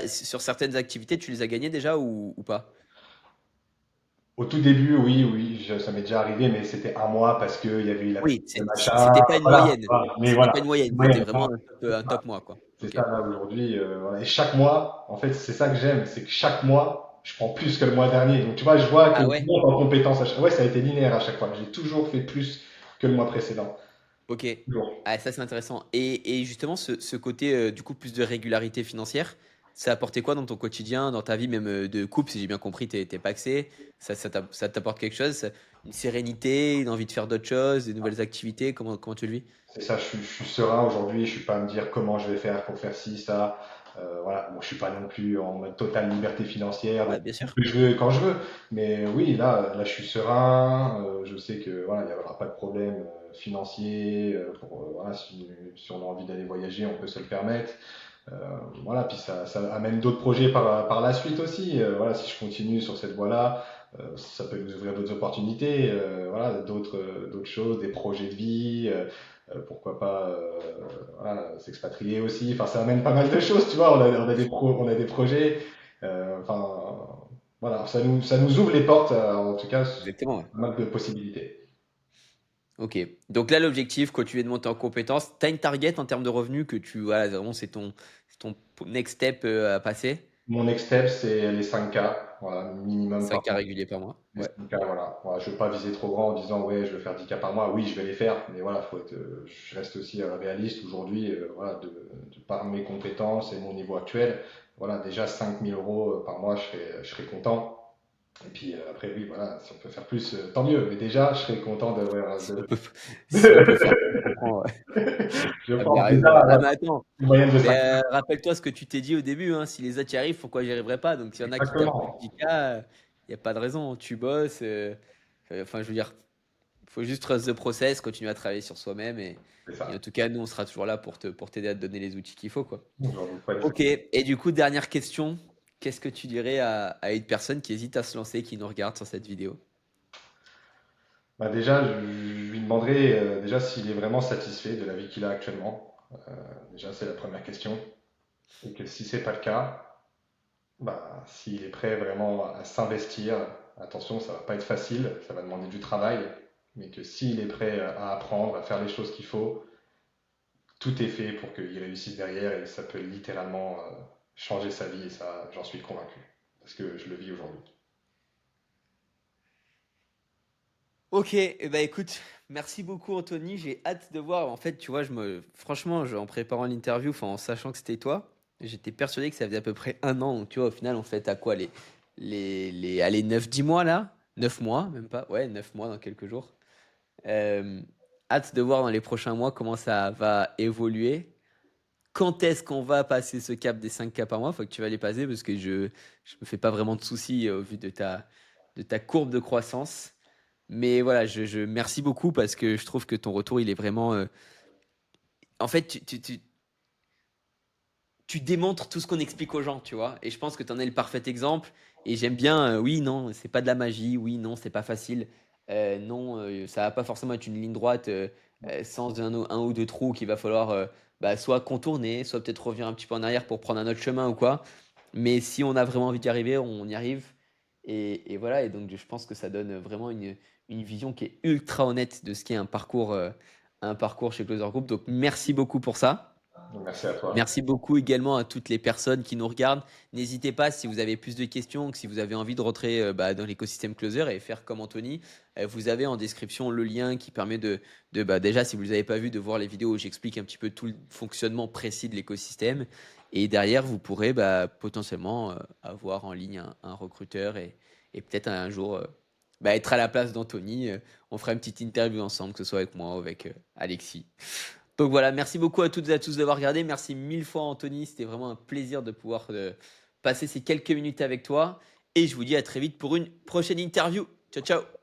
[SPEAKER 2] Sur certaines activités, tu les as gagnées déjà ou pas?
[SPEAKER 1] au tout début, oui, oui, ça m'est déjà arrivé, mais c'était un mois parce qu'il y avait eu la période
[SPEAKER 2] Oui,
[SPEAKER 1] de machin.
[SPEAKER 2] c'était pas une
[SPEAKER 1] Voilà,
[SPEAKER 2] moyenne.
[SPEAKER 1] voilà. Mais
[SPEAKER 2] C'était
[SPEAKER 1] voilà,
[SPEAKER 2] pas une
[SPEAKER 1] c'est
[SPEAKER 2] moyenne. C'était
[SPEAKER 1] moyen.
[SPEAKER 2] vraiment un top mois, quoi.
[SPEAKER 1] C'est
[SPEAKER 2] Ok.
[SPEAKER 1] ça, là, aujourd'hui. Voilà. Et chaque mois, en fait, c'est ça que j'aime, c'est que chaque mois, je prends plus que le mois dernier. Donc, tu vois, je vois que
[SPEAKER 2] Ah
[SPEAKER 1] je
[SPEAKER 2] ouais?
[SPEAKER 1] monte en compétence à chaque. Ouais, ça a été linéaire à chaque fois. J'ai toujours fait plus que le mois précédent.
[SPEAKER 2] Ok.
[SPEAKER 1] Toujours.
[SPEAKER 2] Ah, ça, c'est intéressant. Et justement, ce côté, du coup, plus de régularité financière, ça a apporté quoi dans ton quotidien, dans ta vie, même de couple, si j'ai bien compris, t'es paxé. Ça t'apporte quelque chose? Une sérénité, une envie de faire d'autres choses, de nouvelles activités? Comment tu le vis?
[SPEAKER 1] C'est ça, je suis serein aujourd'hui. Je suis pas à me dire comment je vais faire pour faire ci, ça. Voilà. Bon, je suis pas non plus en mode totale liberté financière, donc
[SPEAKER 2] Ouais, bien
[SPEAKER 1] tout ce
[SPEAKER 2] sûr.
[SPEAKER 1] que je veux quand je veux. Mais oui, là, je suis serein. Je sais que voilà, il n'y aura pas de problème financier. Voilà, si on a envie d'aller voyager, on peut se le permettre. Euh, voilà, puis ça amène d'autres projets par la suite aussi. Voilà, si je continue sur cette voie-là, ça peut nous ouvrir d'autres opportunités, voilà, d'autres choses, des projets de vie. Pourquoi pas voilà, s'expatrier aussi. Enfin, ça amène pas mal de choses, tu vois. On a des projets. Enfin, voilà, ça nous ouvre les portes, en tout cas,
[SPEAKER 2] Exactement, ouais.
[SPEAKER 1] pas mal de possibilités.
[SPEAKER 2] Ok. Donc là, l'objectif, quand tu veux de monter en compétences, tu as une target en termes de revenus que voilà, vraiment, c'est ton next step à passer.
[SPEAKER 1] Mon next step, c'est les 5K, voilà, minimum par
[SPEAKER 2] 5K
[SPEAKER 1] mois.
[SPEAKER 2] réguliers par mois.
[SPEAKER 1] Les
[SPEAKER 2] Ouais.
[SPEAKER 1] 5K, voilà. Voilà, je veux pas viser trop grand en disant ouais, je veux faire 10K par mois. Oui, je vais les faire, mais voilà, je reste aussi réaliste aujourd'hui. Voilà, de par mes compétences et mon niveau actuel, voilà, déjà 5 000 euros par mois, je serais content. Et puis après, oui, voilà, si on peut faire plus, tant mieux. Mais déjà, je serais content d'avoir.
[SPEAKER 2] Si on peut, si on peut faire, je comprends. Ouais.
[SPEAKER 1] Je
[SPEAKER 2] T'as
[SPEAKER 1] pense
[SPEAKER 2] bien
[SPEAKER 1] déjà
[SPEAKER 2] raison. Ah,
[SPEAKER 1] voilà,
[SPEAKER 2] mais attends,
[SPEAKER 1] une moyenne de
[SPEAKER 2] mais
[SPEAKER 1] 5.
[SPEAKER 2] rappelle-toi ce que tu t'es dit au début. Hein, si les autres y arrivent, pourquoi j'y arriverai pas? Donc, s'il y en a qui tapent plus de
[SPEAKER 1] Exactement.
[SPEAKER 2] 10K, il n'y a pas de raison. Tu bosses. Enfin, je veux dire, il faut juste trust the process, continuer à travailler sur soi-même.
[SPEAKER 1] C'est
[SPEAKER 2] Et en
[SPEAKER 1] ça.
[SPEAKER 2] tout cas, nous, on sera toujours là pour t'aider à te donner les outils qu'il faut, quoi.
[SPEAKER 1] J'en doute pas une
[SPEAKER 2] Ok.
[SPEAKER 1] seconde.
[SPEAKER 2] Et du coup, dernière question. Qu'est-ce que tu dirais à une personne qui hésite à se lancer, qui nous regarde sur cette vidéo?
[SPEAKER 1] Bah déjà, je lui demanderai déjà s'il est vraiment satisfait de la vie qu'il a actuellement. Déjà, c'est la première question. Et que si c'est pas le cas, bah, s'il est prêt vraiment à s'investir, attention, ça va pas être facile, ça va demander du travail, mais que s'il est prêt à apprendre, à faire les choses qu'il faut, tout est fait pour qu'il réussisse derrière et ça peut littéralement changer sa vie et ça, j'en suis convaincu. Parce que je le vis aujourd'hui.
[SPEAKER 2] Ok, eh ben écoute, merci beaucoup Anthony, j'ai hâte de voir. En fait, tu vois, franchement, en préparant l'interview, enfin, en sachant que c'était toi, j'étais persuadé que ça faisait à peu près un an. Donc, tu vois, au final, on fait à quoi allez, 9 10 mois là? 9 mois, même pas. Ouais, 9 mois dans quelques jours. Euh, Hâte de voir dans les prochains mois comment ça va évoluer. Quand est-ce qu'on va passer ce cap des 5K par mois? Faut que tu vas les passer parce que je me fais pas vraiment de soucis au vu de ta courbe de croissance. Mais voilà, merci beaucoup parce que je trouve que ton retour, il est vraiment. En fait, tu démontres tout ce qu'on explique aux gens, tu vois. Et je pense que tu en es le parfait exemple. Et j'aime bien, oui, non, c'est pas de la magie. Oui, non, c'est pas facile. Non, ça va pas forcément être une ligne droite sans un ou deux trous qu'il va falloir bah, soit contourner, soit peut-être revenir un petit peu en arrière pour prendre un autre chemin ou quoi. Mais si on a vraiment envie d'y arriver, on y arrive. Et voilà, et donc je pense que ça donne vraiment une vision qui est ultra honnête de ce qu'est un parcours chez Closer Group. Donc merci beaucoup pour ça.
[SPEAKER 1] Merci à toi.
[SPEAKER 2] Merci beaucoup également à toutes les personnes qui nous regardent. N'hésitez pas si vous avez plus de questions, que si vous avez envie de rentrer dans l'écosystème Closer et faire comme Anthony, vous avez en description le lien qui permet déjà, si vous ne les avez pas vus, de voir les vidéos où j'explique un petit peu tout le fonctionnement précis de l'écosystème. Et derrière, vous pourrez potentiellement avoir en ligne un recruteur et peut-être un jour être à la place d'Anthony. On fera une petite interview ensemble, que ce soit avec moi ou avec Alexis. Donc voilà, merci beaucoup à toutes et à tous d'avoir regardé. Merci mille fois Anthony, c'était vraiment un plaisir de pouvoir passer ces quelques minutes avec toi. Et je vous dis à très vite pour une prochaine interview. Ciao, ciao.